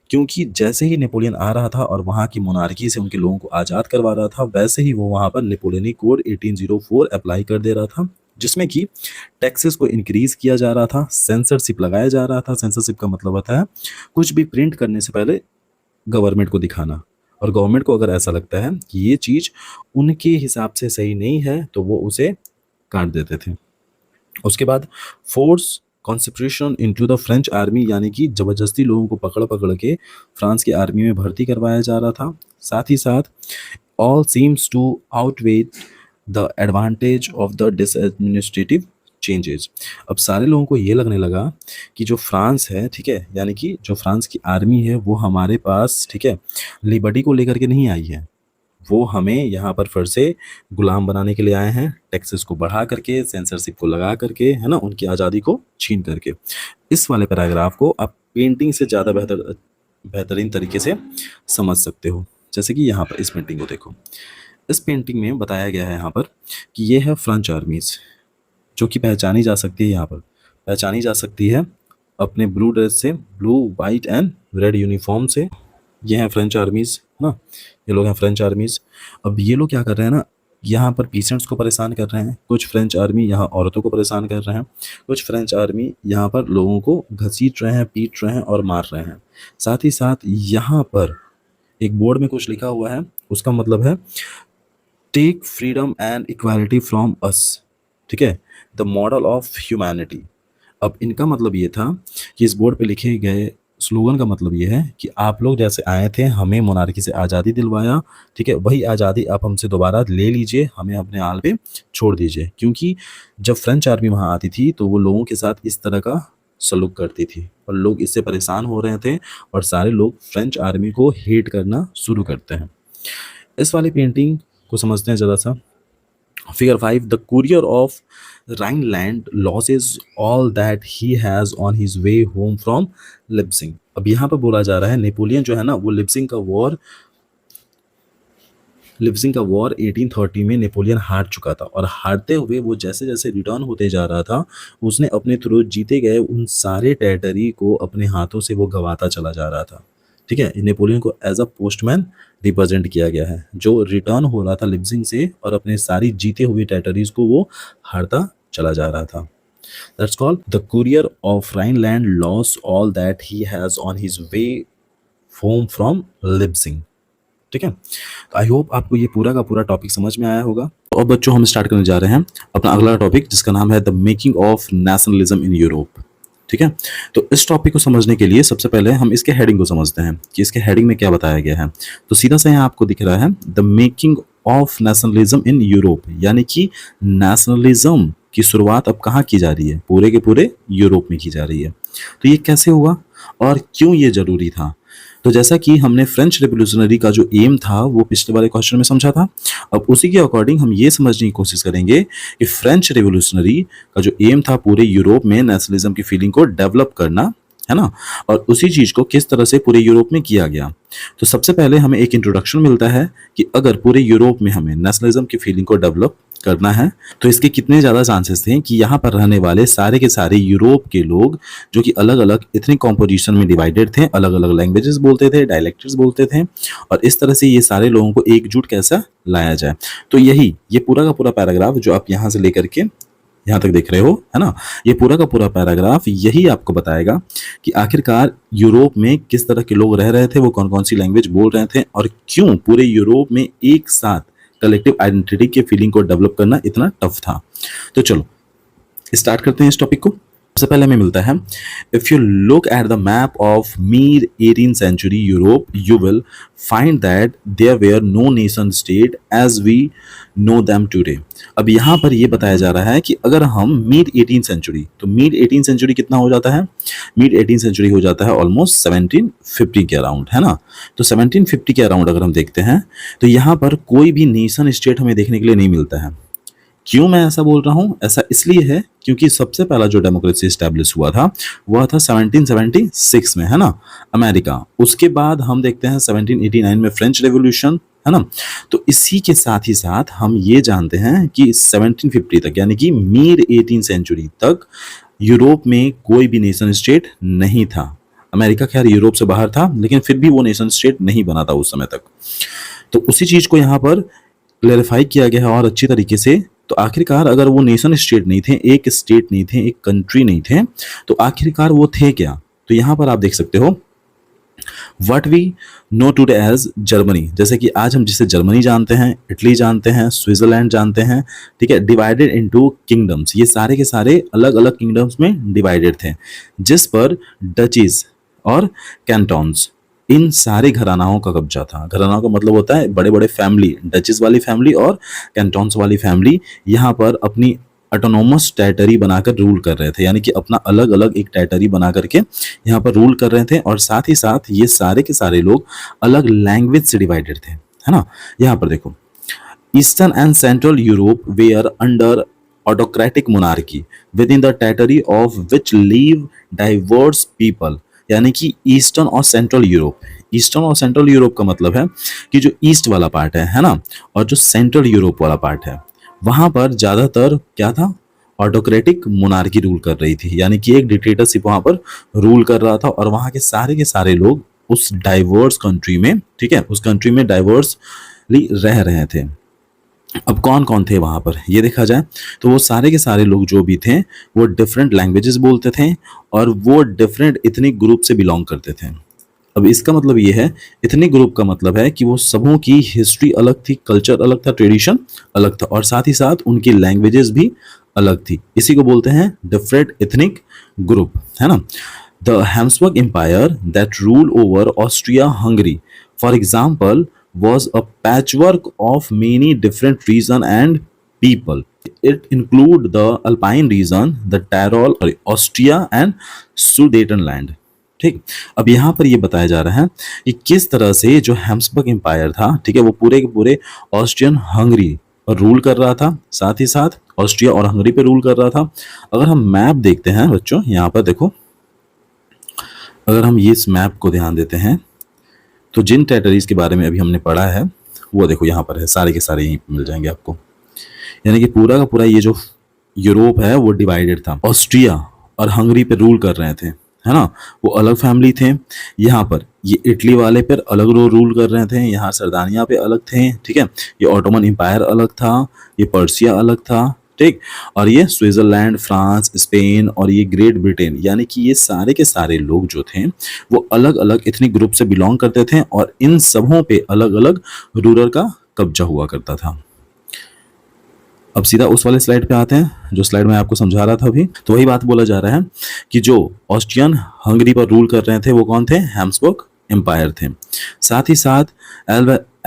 क्योंकि जैसे ही नेपोलियन आ रहा था और वहाँ की मोनार्की से उनके लोगों को आज़ाद करवा रहा था, वैसे ही वो वहाँ पर नेपोलियनिक कोड 1804 अप्लाई कर दे रहा था, जिसमें कि टैक्सेस को इंक्रीज़ किया जा रहा था, सेंसरशिप लगाया जा रहा था। सेंसरशिप का मतलब होता है कुछ भी प्रिंट करने से पहले गवर्नमेंट को दिखाना, और गवर्नमेंट को अगर ऐसा लगता है कि ये चीज़ उनके हिसाब से सही नहीं है तो वो उसे काट देते थे। उसके बाद force concentration into the French army, यानी कि ज़बरदस्ती लोगों को पकड़ पकड़ के फ्रांस की आर्मी में भर्ती करवाया जा रहा था। साथ ही साथ all seems to outweigh the advantage of the this administrative changes. अब सारे लोगों को ये लगने लगा कि जो फ्रांस है, ठीक है, यानी कि जो फ्रांस की आर्मी है वो हमारे पास, ठीक है, लिबर्टी को लेकर के नहीं आई है, वो हमें यहाँ पर फिर से गुलाम बनाने के लिए आए हैं, टैक्सेस को बढ़ा करके, सेंसरशिप को लगा करके, है ना, उनकी आज़ादी को छीन करके। इस वाले पैराग्राफ को आप पेंटिंग से ज़्यादा बेहतरीन तरीके से समझ सकते हो। जैसे कि यहाँ पर इस पेंटिंग को देखो, इस पेंटिंग में बताया गया है यहाँ पर कि ये है फ्रेंच आर्मीज़, जो कि पहचानी जा सकती है, यहाँ पर पहचानी जा सकती है अपने ब्लू ड्रेस से, blue white and red uniform से। ये हैं फ्रेंच आर्मीज़, है ना, ये लोग हैं फ्रेंच आर्मीज़। अब ये लोग क्या कर रहे हैं ना, यहाँ पर पीसेंट्स को परेशान कर रहे हैं। कुछ फ्रेंच आर्मी यहाँ औरतों को परेशान कर रहे हैं, कुछ फ्रेंच आर्मी यहाँ पर लोगों को घसीट रहे हैं, पीट रहे हैं और मार रहे हैं। साथ ही साथ यहाँ पर एक बोर्ड में कुछ लिखा हुआ है, उसका मतलब है take freedom and equality from us, ठीक है, द मॉडल ऑफ ह्यूमैनिटी। अब इनका मतलब ये था कि इस बोर्ड पे लिखे गए स्लोगन का मतलब ये है कि आप लोग जैसे आए थे, हमें मोनार्की से आज़ादी दिलवाया, ठीक है, वही आज़ादी आप हमसे दोबारा ले लीजिए, हमें अपने हाल पे छोड़ दीजिए। क्योंकि जब फ्रेंच आर्मी वहाँ आती थी तो वो लोगों के साथ इस तरह का सलूक करती थी और लोग इससे परेशान हो रहे थे और सारे लोग फ्रेंच आर्मी को हेट करना शुरू करते हैं। इस वाली पेंटिंग को समझते हैं ज़रा सा। Figure 5, the courier of Rhineland loses all that he has on his way home from Leipzig। अब यहाँ पर बोला जा रहा है नेपोलियन जो है ना वो लिप्सिंग का वॉर 1830 में नेपोलियन हार चुका था, और हारते हुए वो जैसे जैसे रिटर्न होते जा रहा था उसने अपने थ्रू जीते गए उन सारे टेरिटरी को अपने हाथों से वो गंवाता चला जा रहा था। ठीक है, नेपोलियन को एज अ पोस्टमैन रिप्रेजेंट किया गया है जो रिटर्न हो रहा था लिप्सिंग से और अपने सारी जीते हुए टेरिटरीज को वो हारता चला जा रहा था। That's called the courier of Rhineland lost all that he has on his way home from Leipzig। ठीक है, तो आई होप आपको ये पूरा का पूरा टॉपिक समझ में आया होगा। तो अब बच्चों हम स्टार्ट करने जा रहे हैं अपना अगला टॉपिक जिसका नाम है the making of nationalism in Europe. ठीक है, तो इस टॉपिक को समझने के लिए सबसे पहले हम इसके हेडिंग को समझते हैं कि इसके हेडिंग में क्या बताया गया है। तो सीधा सा यहाँ आपको दिख रहा है the making of nationalism in Europe, यानी कि नेशनलिज्म की शुरुआत अब कहाँ की जा रही है, पूरे के पूरे यूरोप में की जा रही है। तो ये कैसे हुआ और क्यों ये जरूरी था। तो जैसा कि हमने फ्रेंच रेवोल्यूशनरी का जो एम था वो पिछले वाले क्वेश्चन में समझा था, अब उसी के अकॉर्डिंग हम ये समझने की कोशिश करेंगे कि फ्रेंच रेवोल्यूशनरी का जो एम था पूरे यूरोप में नेशनलिज्म की फीलिंग को डेवलप करना, है ना, और उसी चीज को किस तरह से पूरे यूरोप में किया गया। तो सबसे पहले हमें एक इंट्रोडक्शन मिलता है कि अगर पूरे यूरोप में हमें नेशनलिज्म की फीलिंग को डेवलप करना है तो इसके कितने ज़्यादा चांसेस थे कि यहाँ पर रहने वाले सारे के सारे यूरोप के लोग जो कि अलग अलग इथनिक कॉम्पोजिशन में डिवाइडेड थे, अलग अलग लैंग्वेजेस बोलते थे, डायलेक्ट्स बोलते थे, और इस तरह से ये सारे लोगों को एकजुट कैसा लाया जाए। तो ये पूरा का पूरा पैराग्राफ जो आप यहाँ से लेकर के यहाँ तक देख रहे हो, है ना, ये पूरा का पूरा पैराग्राफ यही आपको बताएगा कि आखिरकार यूरोप में किस तरह के लोग रह रहे थे, वो कौन कौन सी लैंग्वेज बोल रहे थे, और क्यों पूरे यूरोप में एक साथ कलेक्टिव आइडेंटिटी के फीलिंग को डेवलप करना इतना टफ था। तो चलो स्टार्ट करते हैं इस टॉपिक को। सबसे पहले हमें मिलता है if you look at the map of mid 18th century Europe you will find that there were no nation state as we know them today. अब यहाँ पर ये बताया जा रहा है कि अगर हम मिड 18th सेंचुरी, तो मिड 18th सेंचुरी कितना हो जाता है, मिड 18th सेंचुरी हो जाता है ऑलमोस्ट 1750 के अराउंड, है ना। तो 1750 के अराउंड अगर हम देखते हैं तो यहाँ पर कोई भी नेशन स्टेट हमें देखने के लिए नहीं मिलता है। क्यों मैं ऐसा बोल रहा हूं, ऐसा इसलिए है क्योंकि सबसे पहला जो डेमोक्रेसी स्टैब्लिश हुआ था वह था 1776 में, है ना, अमेरिका। उसके बाद हम देखते हैं 1789 में फ्रेंच रेवोल्यूशन, है ना। तो इसी के साथ ही साथ हम ये जानते हैं कि 1750 तक यानी कि मिड 18th सेंचुरी तक यूरोप में कोई भी नेशन स्टेट नहीं था। अमेरिका खैर यूरोप से बाहर था लेकिन फिर भी वो नेशन स्टेट नहीं बना था उस समय तक। तो उसी चीज को यहाँ पर क्लेरिफाई किया गया है और अच्छी तरीके से। तो आखिरकार अगर वो नेशन स्टेट नहीं थे, एक स्टेट नहीं थे, एक कंट्री नहीं थे, तो आखिरकार वो थे क्या। तो यहाँ पर आप देख सकते हो what we know today as Germany, जैसे कि आज हम जिसे जर्मनी जानते हैं, इटली जानते हैं, स्विट्जरलैंड जानते हैं, ठीक है, डिवाइडेड इनटू किंगडम्स। ये सारे के सारे अलग अलग किंगडम्स में डिवाइडेड थे जिस पर डचीज और कैंटोन्स, इन सारे घरानाओं का कब्जा था। घरानाओं का मतलब होता है बड़े बड़े फैमिली, डचेस वाली फैमिली और कैंटोन्स वाली फैमिली यहाँ पर अपनी ऑटोनोमस टेरिटरी बनाकर रूल कर रहे थे, यानी कि अपना अलग अलग एक टेरिटरी बना करके यहाँ पर रूल कर रहे थे। और साथ ही साथ ये सारे के सारे लोग अलग लैंग्वेज से डिवाइडेड थे, है ना। यहाँ पर देखो eastern and central Europe were under autocratic monarchy within the territory of which live diverse people, यानी कि ईस्टर्न और सेंट्रल यूरोप। ईस्टर्न और सेंट्रल यूरोप का मतलब है कि जो ईस्ट वाला पार्ट है ना, और जो सेंट्रल यूरोप वाला पार्ट है वहां पर ज्यादातर क्या था, ऑटोक्रेटिक मोनार्की रूल कर रही थी, यानी कि एक डिक्टेटरशिप वहां पर रूल कर रहा था। और वहां के सारे लोग उस डाइवर्स कंट्री में, ठीक है, उस कंट्री में डाइवर्सली रह रहे थे। अब कौन कौन थे वहां पर ये देखा जाए तो वो सारे के सारे लोग जो भी थे वो डिफरेंट लैंग्वेजेस बोलते थे और वो डिफरेंट इथनिक ग्रुप से बिलोंग करते थे। अब इसका मतलब ये है, इथनिक ग्रुप का मतलब है कि वो सबों की हिस्ट्री अलग थी, कल्चर अलग था, ट्रेडिशन अलग था, और साथ ही साथ उनकी लैंग्वेजेस भी अलग थी। इसी को बोलते हैं डिफरेंट इथनिक ग्रुप, है ना। The Habsburg empire that rule over Austria Hungary for example was a patchwork of many different regions and people. It include the Alpine region, the Tyrol, Austria and Sudetenland. ठीक, अब यहाँ पर ये बताया जा रहा है कि किस तरह से जो हैब्सबर्ग एम्पायर था, ठीक है, वो पूरे के पूरे ऑस्ट्रियन हंगरी और रूल कर रहा था, साथ ही साथ ऑस्ट्रिया और हंगरी पे रूल कर रहा था। अगर हम मैप देखते हैं बच्चों, यहाँ पर देखो, अगर हम ये इस मैप को ध्यान देते हैं तो जिन टेरिटरीज के बारे में अभी हमने पढ़ा है वो देखो यहाँ पर है, सारे के सारे यहीं पे मिल जाएंगे आपको। यानी कि पूरा का पूरा ये जो यूरोप है वो डिवाइडेड था। ऑस्ट्रिया और हंगरी पे रूल कर रहे थे, है ना, वो अलग फैमिली थे। यहाँ पर ये इटली वाले पर अलग रूल कर रहे थे, यहाँ सरदानिया पे अलग थे, ठीक है। ये ऑटोमन एम्पायर अलग था, ये पर्सिया अलग था, ठीक। और ये स्विट्जरलैंड, फ्रांस, स्पेन और ये ग्रेट ब्रिटेन, यानी कि ये सारे के सारे लोग जो थे वो अलग अलग इतनी ग्रुप से बिलोंग करते थे और इन सबों पे अलग अलग रूलर का कब्जा हुआ करता था। अब सीधा उस वाले स्लाइड पे आते हैं जो स्लाइड में आपको समझा रहा था अभी। तो वही बात बोला जा रहा है कि जो ऑस्ट्रियन हंगरी पर रूल कर रहे थे वो कौन थे? हैब्सबर्ग एम्पायर थे। साथ ही साथ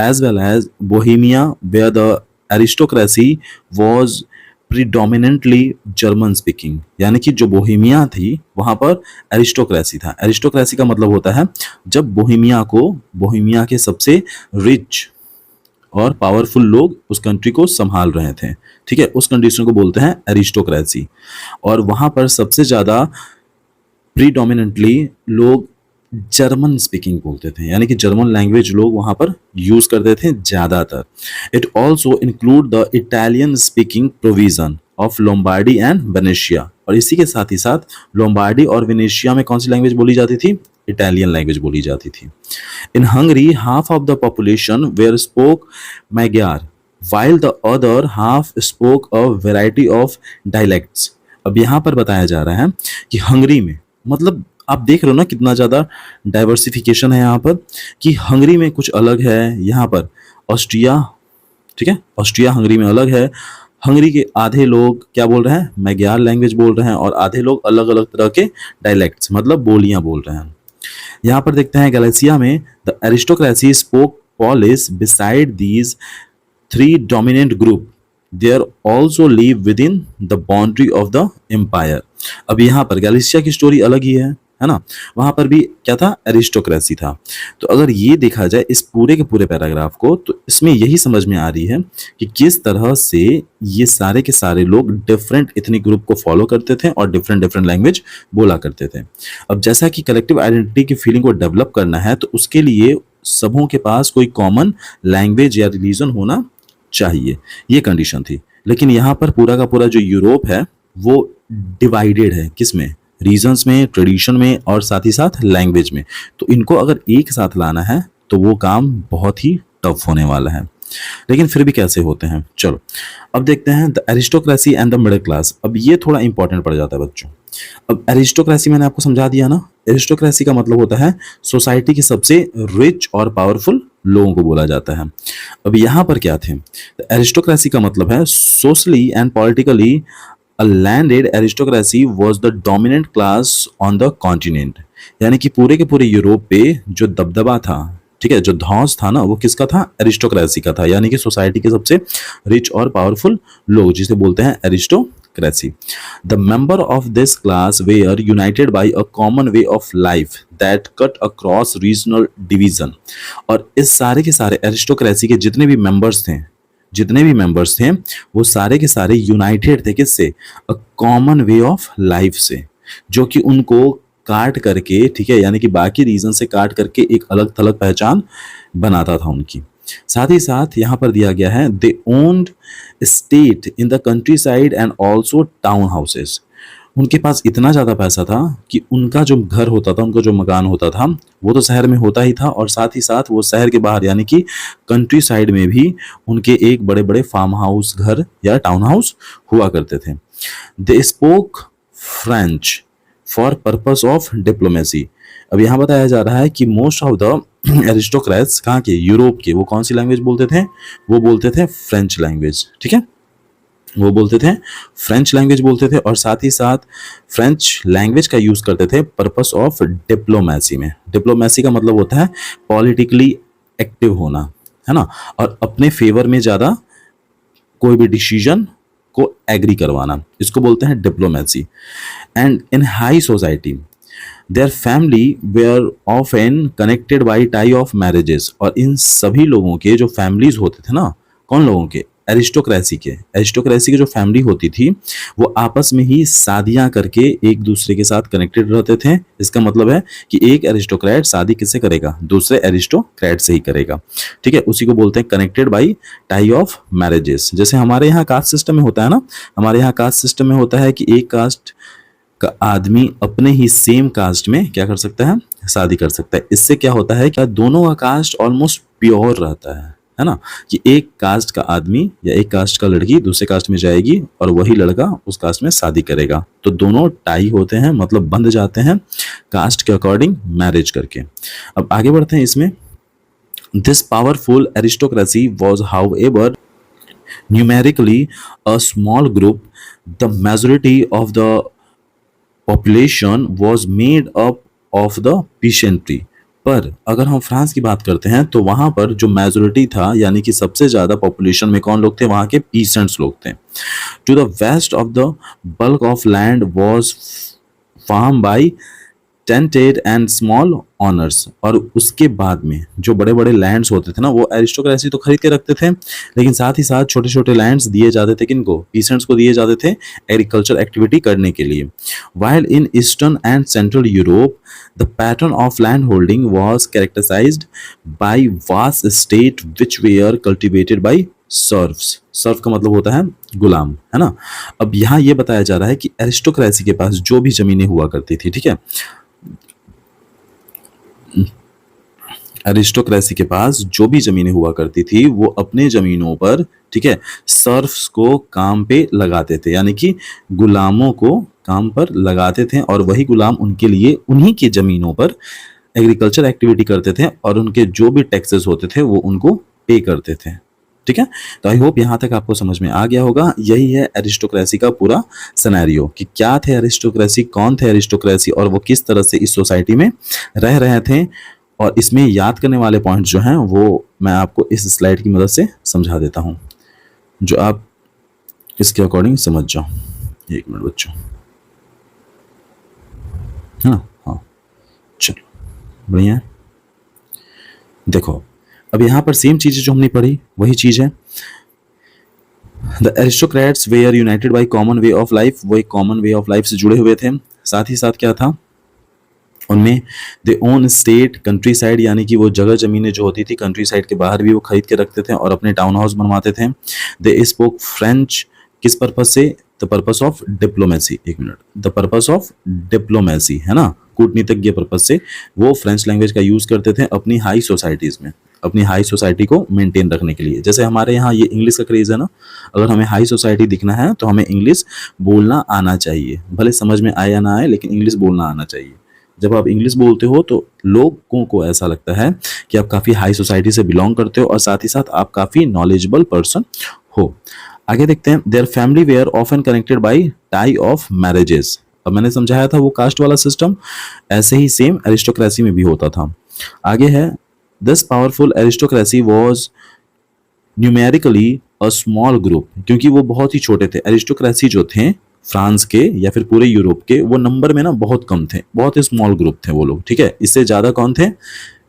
as well as Bohemia where the aristocracy was predominantly German speaking, यानी कि जो बोहेमिया थी वहां पर एरिस्टोक्रेसी था। एरिस्टोक्रेसी का मतलब होता है जब बोहेमिया के सबसे रिच और पावरफुल लोग उस कंट्री को संभाल रहे थे, ठीक है, उस कंडीशन को बोलते हैं एरिस्टोक्रेसी। और वहां पर सबसे ज्यादा प्रीडोमिनेंटली लोग जर्मन स्पीकिंग बोलते थे, यानी कि जर्मन लैंग्वेज लोग वहां पर यूज करते थे ज्यादातर। It also include the Italian speaking provision of Lombardy and Venetia, और इसी के साथ ही साथ लोम्बार्डी और वेनेशिया में कौन सी लैंग्वेज बोली जाती थी? इटालियन लैंग्वेज बोली जाती थी। In Hungary half of the population were spoke Magyar while the other half spoke a variety of dialects। अब यहाँ पर बताया जा रहा है कि हंगरी में, मतलब आप देख रहे हो ना कितना ज़्यादा डाइवर्सिफिकेशन है यहाँ पर, कि हंगरी में कुछ अलग है, यहाँ पर ऑस्ट्रिया, ठीक है, ऑस्ट्रिया हंगरी में अलग है। हंगरी के आधे लोग क्या बोल रहे हैं? मैग्यार लैंग्वेज बोल रहे हैं और आधे लोग अलग अलग तरह के डायलेक्ट्स मतलब बोलियां बोल रहे हैं। यहाँ पर देखते हैं गैलेसिया में the aristocracy spoke polish beside these three dominant group there also live within the boundary of the empire। अब यहाँ पर गैलिसिया की स्टोरी अलग ही है ना, वहां पर भी क्या था? एरिस्टोक्रेसी था। तो अगर ये देखा जाए इस पूरे के पूरे पैराग्राफ को, तो इसमें यही समझ में आ रही है कि किस तरह से ये सारे के सारे लोग डिफरेंट एथनिक ग्रुप को फॉलो करते थे और डिफरेंट डिफरेंट लैंग्वेज बोला करते थे। अब जैसा कि कलेक्टिव आइडेंटिटी की फीलिंग को डेवलप करना है तो उसके लिए सबों के पास कोई कॉमन लैंग्वेज या रिलीजन होना चाहिए, ये कंडीशन थी। लेकिन यहाँ पर पूरा का पूरा जो यूरोप है वो डिवाइडेड है, किसमें? रीजन्स में, ट्रेडिशन में और साथ ही साथ लैंग्वेज में। तो इनको अगर एक साथ लाना है तो वो काम बहुत ही टफ होने वाला है। लेकिन फिर भी कैसे होते हैं, चलो अब देखते हैं the aristocracy and the middle class. अब ये थोड़ा इंपॉर्टेंट पड़ जाता है बच्चों। अब एरिस्टोक्रेसी मैंने आपको समझा दिया ना, एरिस्टोक्रेसी का मतलब होता है सोसाइटी के सबसे रिच और पावरफुल लोगों को बोला जाता है। अब यहाँ पर क्या थे? एरिस्टोक्रेसी का मतलब है socially and politically a landed aristocracy was the dominant class on the continent, यानी कि पूरे के पूरे यूरोप पे जो दबदबा था, ठीक है, जो धौंस था ना, वो किसका था? एरिस्टोक्रेसी का था, यानी कि सोसाइटी के सबसे रिच और पावरफुल लोग, जिसे बोलते हैं aristocracy. The member of this class were united by a common way of life that cut across regional division. और इस सारे के सारे एरिस्टोक्रेसी के जितने भी मेंबर्स थे वो सारे के सारे यूनाइटेड थे, किससे? अ कॉमन वे ऑफ लाइफ से, जो कि उनको काट करके, ठीक है, यानी कि बाकी रीजन से काट करके एक अलग थलग पहचान बनाता था उनकी। साथ ही साथ यहाँ पर दिया गया है they owned estate in the countryside and also townhouses. उनके पास इतना ज़्यादा पैसा था कि उनका जो घर होता था, उनका जो मकान होता था वो तो शहर में होता ही था, और साथ ही साथ वो शहर के बाहर यानी कि कंट्री साइड में भी उनके एक बड़े बड़े फार्म हाउस घर या टाउन हाउस हुआ करते थे। They spoke French for purpose of diplomacy. अब यहाँ बताया जा रहा है कि मोस्ट ऑफ द एरिस्टोक्रेट्स कहाँ के? यूरोप के। वो कौन सी लैंग्वेज बोलते थे? वो बोलते थे फ्रेंच लैंग्वेज, ठीक है, वो बोलते थे फ्रेंच लैंग्वेज बोलते थे, और साथ ही साथ फ्रेंच लैंग्वेज का यूज करते थे पर्पस ऑफ डिप्लोमेसी में। डिप्लोमेसी का मतलब होता है पॉलिटिकली एक्टिव होना, है ना, और अपने फेवर में ज्यादा कोई भी डिसीजन को एग्री करवाना, इसको बोलते हैं diplomacy. And in high society their family were often connected by tie of marriages. और इन सभी लोगों के जो फैमिलीज होते थे ना, कौन लोगों के? एरिस्टोक्रेसी की जो फैमिली होती थी वो आपस में ही शादियां करके एक दूसरे के साथ कनेक्टेड रहते थे। इसका मतलब है कि एक एरिस्टोक्रेट शादी किससे करेगा, दूसरे एरिस्टोक्रेट से ही करेगा। ठीक है, उसी को बोलते हैं connected by tie of marriages. जैसे हमारे यहाँ कास्ट सिस्टम में होता है ना, हमारे यहाँ कास्ट सिस्टम में होता है कि एक कास्ट का आदमी अपने ही सेम कास्ट में क्या कर सकता है, शादी कर सकता है। इससे क्या होता है कि दोनों का कास्ट ऑलमोस्ट प्योर रहता है ना, कि एक कास्ट का आदमी या एक कास्ट का लड़की दूसरे कास्ट में जाएगी और वही लड़का उस कास्ट में शादी करेगा, तो दोनों टाई होते हैं, मतलब बंध जाते हैं कास्ट के अकॉर्डिंग मैरिज करके। अब आगे बढ़ते हैं इसमें। This powerful aristocracy was how ever numerically a small group. The majority of the population was made up of the peasantry. पर अगर हम फ्रांस की बात करते हैं तो वहां पर जो मेजोरिटी था, यानी कि सबसे ज्यादा पॉपुलेशन में कौन लोग थे, वहां के पीसेंट्स लोग थे। To the west of the bulk of land was farm by tenants and small owners. और उसके बाद में जो बड़े बड़े लैंड्स होते थे ना, वो एरिस्टोक्रेसी तो खरीद के रखते थे, लेकिन साथ ही साथ छोटे छोटे लैंड्स दिए जाते थे किनको, पीसेंट्स को दिए जाते थे एग्रीकल्चर एक्टिविटी करने के लिए। While in eastern and central Europe the pattern of land holding was characterized by vast state which were cultivated by serfs. Serf का मतलब होता है गुलाम, है ना। अब यहाँ ये बताया जा रहा है कि एरिस्टोक्रेसी के पास जो भी जमीनें हुआ करती थी, ठीक है, एरिस्टोक्रेसी के पास जो भी जमीनें हुआ करती थी वो अपने जमीनों पर, ठीक है, सर्फ्स को काम पे लगाते थे, यानी कि गुलामों को काम पर लगाते थे और वही गुलाम उनके लिए उन्हीं की जमीनों पर एग्रीकल्चर एक्टिविटी करते थे और उनके जो भी टैक्सेस होते थे वो उनको पे करते थे। ठीक है, तो आई होप यहाँ तक आपको समझ में आ गया होगा। यही है एरिस्टोक्रेसी का पूरा सिनेरियो कि क्या थे एरिस्टोक्रेसी, कौन थे एरिस्टोक्रेसी और वो किस तरह से इस सोसाइटी में रह रहे थे। और इसमें याद करने वाले पॉइंट जो हैं वो मैं आपको इस स्लाइड की मदद से समझा देता हूं, जो आप इसके अकॉर्डिंग समझ जाओ। एक मिनट बच्चों, हाँ हाँ, चलो बढ़िया। देखो अब यहाँ पर सेम चीजें जो हमने पढ़ी वही चीज है। The aristocrats were united by common way of life, वो एक कॉमन वे ऑफ लाइफ से जुड़े हुए थे। साथ ही साथ क्या था उनमें, दे ओन स्टेट कंट्री साइड, यानी कि वो जगह जमीनें जो होती थी कंट्री साइड के बाहर भी वो खरीद के रखते थे और अपने टाउन हाउस बनवाते थे। दे स्पोक फ्रेंच, किस पर्पज से, द पर्पस ऑफ डिप्लोमेसी। एक minute, the purpose of diplomacy, है ना, कूटनीतिज्ञ पर्पज से वो फ्रेंच लैंग्वेज का यूज करते थे अपनी हाई सोसाइटीज में, अपनी हाई सोसाइटी को मेंटेन रखने के लिए। जैसे हमारे यहाँ ये इंग्लिश का क्रेज है ना, अगर हमें हाई सोसाइटी दिखना है तो हमें इंग्लिश बोलना आना चाहिए, भले समझ में आए या ना आए, लेकिन इंग्लिश बोलना आना चाहिए। जब आप इंग्लिश बोलते हो तो लोगों को ऐसा लगता है कि आप काफ़ी हाई सोसाइटी से बिलोंग करते हो और साथ ही साथ आप काफ़ी नॉलेजेबल पर्सन हो। आगे देखते हैं, their family were often connected by tie of marriages. अब मैंने समझाया था वो कास्ट वाला सिस्टम, ऐसे ही सेम एरिस्टोक्रेसी में भी होता था। आगे है, this powerful aristocracy was numerically a small group, क्योंकि वो बहुत ही छोटे थे। एरिस्टोक्रेसी जो थे फ्रांस के या फिर पूरे यूरोप के, वो नंबर में ना बहुत कम थे, बहुत ही स्मॉल ग्रुप थे वो लोग। ठीक है, इससे ज्यादा कौन थे,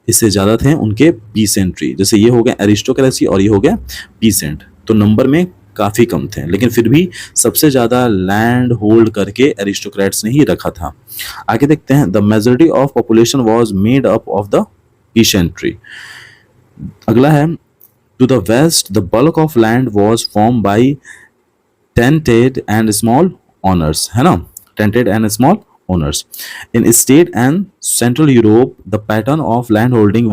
इससे ज्यादा थे उनके पीसेंट्री। जैसे ये हो गया एरिस्टोक्रेसी और ये हो गया पीसेंट, तो नंबर में काफी कम थे, लेकिन फिर भी सबसे ज्यादा लैंड होल्ड करके एरिस्टोक्रेट्स ने ही रखा था। आगे देखते हैं, the majority of population was made up of the peasantry. अगला है, to the west the bulk of land was form by tented and small owners, है ना, tented and small owners. In state and central Europe, the pattern of landholding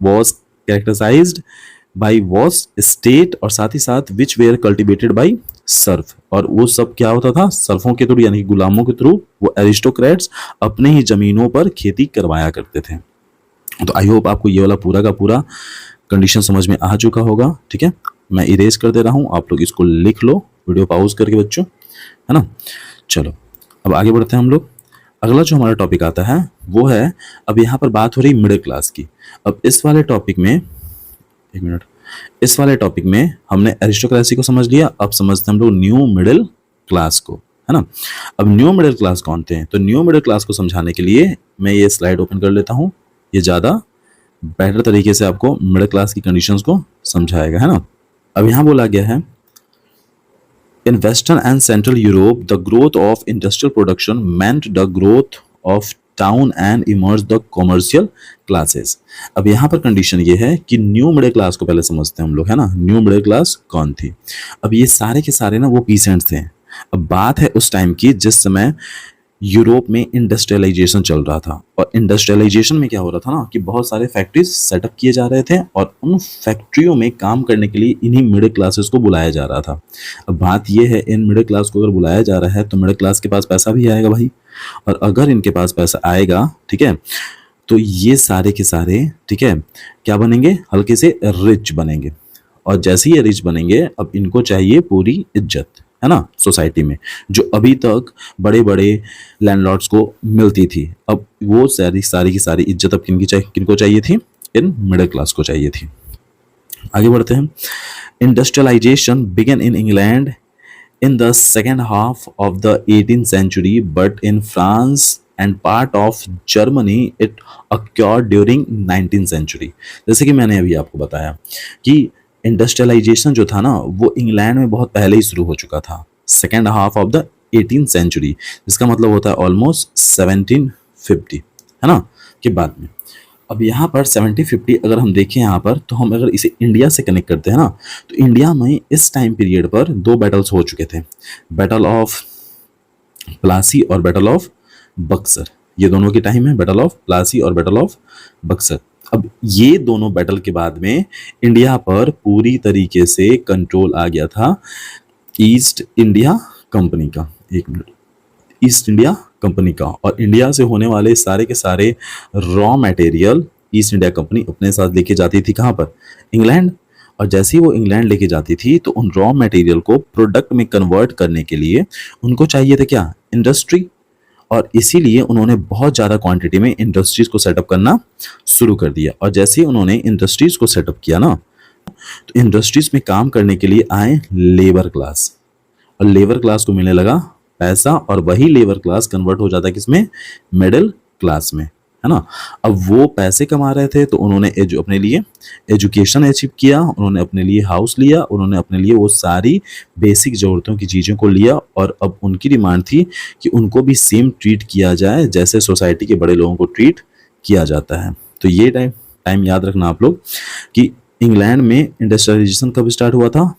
was characterized by vast state और साथ ही साथ which were cultivated by Surf. और वो सब क्या होता था, सर्फों के थ्रू यानी गुलामों के थ्रू वो एरिस्टोक्रेट्स अपने ही जमीनों पर खेती करवाया करते थे। तो आई होप आपको ये वाला पूरा का पूरा कंडीशन समझ में आ चुका होगा। ठीक है, मैं इरेज कर दे रहा हूँ, आप लोग इसको लिख लो वीडियो पॉज करके बच्चों, है ना। चलो अब आगे बढ़ते हैं हम लोग। अगला जो हमारा टॉपिक आता है वो है, अब यहाँ पर बात हो रही मिडिल क्लास की। अब इस वाले टॉपिक में, एक मिनट, इस वाले टॉपिक में हमने एरिस्टोक्रेसी को समझ लिया, अब समझते हैं हम लोग न्यू मिडिल क्लास को, है ना। अब न्यू मिडिल क्लास कौन थे, तो न्यू मिडिल क्लास को समझाने के लिए मैं ये स्लाइड ओपन कर लेता हूँ, ये ज़्यादा बेटर तरीके से आपको मिडिल क्लास की कंडीशंस को समझाएगा, है ना। अब यहाँ बोला गया है in Western and Central Europe, the growth of industrial production meant the growth of town and emerge the commercial classes. अब यहाँ पर कंडीशन ये है कि न्यू मिडिल क्लास को पहले समझते हैं हम लोग, है ना। न्यू मिडिल क्लास कौन थी? अब ये सारे के सारे ना वो पीसेंट्स थे। अब बात है उस टाइम की जिस समय यूरोप में इंडस्ट्रियलाइजेशन चल रहा था, और इंडस्ट्रियलाइजेशन में क्या हो रहा था ना कि बहुत सारे फैक्ट्रीज सेटअप किए जा रहे थे और उन फैक्ट्रियों में काम करने के लिए इन्हीं मिडिल क्लासेस को बुलाया जा रहा था। अब बात यह है, इन मिडिल क्लास को अगर बुलाया जा रहा है तो मिडिल क्लास के पास पैसा भी आएगा भाई, और अगर इनके पास पैसा आएगा, ठीक है, तो ये सारे के सारे, ठीक है, क्या बनेंगे? हल्के से रिच बनेंगे। और जैसे ही ये रिच बनेंगे, अब इनको चाहिए पूरी इज्जत, है ना, सोसाइटी में, जो अभी तक बड़े बड़े लैंडलॉर्ड्स को मिलती थी। अब वो सारी की सारी इज्जत अब किनको चाहिए थी? इन मिडिल क्लास को चाहिए थी। आगे बढ़ते हैं। Industrialization began in England in the second half of the 18th century, but in France and part of Germany it occurred during 19th century। जैसे कि मैंने अभी आपको बताया कि इंडस्ट्रियलाइजेशन जो था ना वो इंग्लैंड में बहुत पहले ही शुरू हो चुका था, second half of the 18th century, जिसका मतलब होता है ऑलमोस्ट 1750, है ना, के बाद में। अब यहाँ पर 70-50 अगर हम देखें यहाँ पर, तो हम अगर इसे इंडिया से कनेक्ट करते हैं ना, तो इंडिया में इस टाइम पीरियड पर 2 बैटल्स हो चुके थे, बैटल ऑफ प्लासी और बैटल ऑफ बक्सर। ये दोनों की टाइम है, बैटल ऑफ प्लासी और बैटल ऑफ बक्सर। अब ये दोनों बैटल के बाद में इंडिया पर पूरी तरीके से कंट्रोल आ गया था ईस्ट इंडिया कंपनी का। एक मिनट, ईस्ट इंडिया कंपनी का, और इंडिया से होने वाले सारे के सारे raw material east India company अपने साथ लेके जाती थी। कहाँ पर? इंग्लैंड। और जैसे ही वो इंग्लैंड लेके जाती थी तो उन रॉ मटेरियल को प्रोडक्ट में कन्वर्ट करने के लिए उनको चाहिए था क्या? इंडस्ट्री। और इसीलिए उन्होंने बहुत ज़्यादा क्वांटिटी में इंडस्ट्रीज को सेटअप करना शुरू कर दिया। और जैसे ही उन्होंने इंडस्ट्रीज को सेटअप किया ना, तो इंडस्ट्रीज में काम करने के लिए आए लेबर क्लास, और लेबर क्लास को मिलने लगा पैसा, और वही लेबर क्लास कन्वर्ट हो जाता है किसमें? मिडिल क्लास में, है ना। अब वो पैसे कमा रहे थे तो उन्होंने अपने लिए एजुकेशन अचीव किया, उन्होंने अपने लिए हाउस लिया, उन्होंने अपने लिए वो सारी बेसिक ज़रूरतों की चीज़ों को लिया, और अब उनकी डिमांड थी कि उनको भी सेम ट्रीट किया जाए जैसे सोसाइटी के बड़े लोगों को ट्रीट किया जाता है। तो ये टाइम याद रखना आप लोग कि इंग्लैंड में इंडस्ट्रियलाइजेशन कब स्टार्ट हुआ था?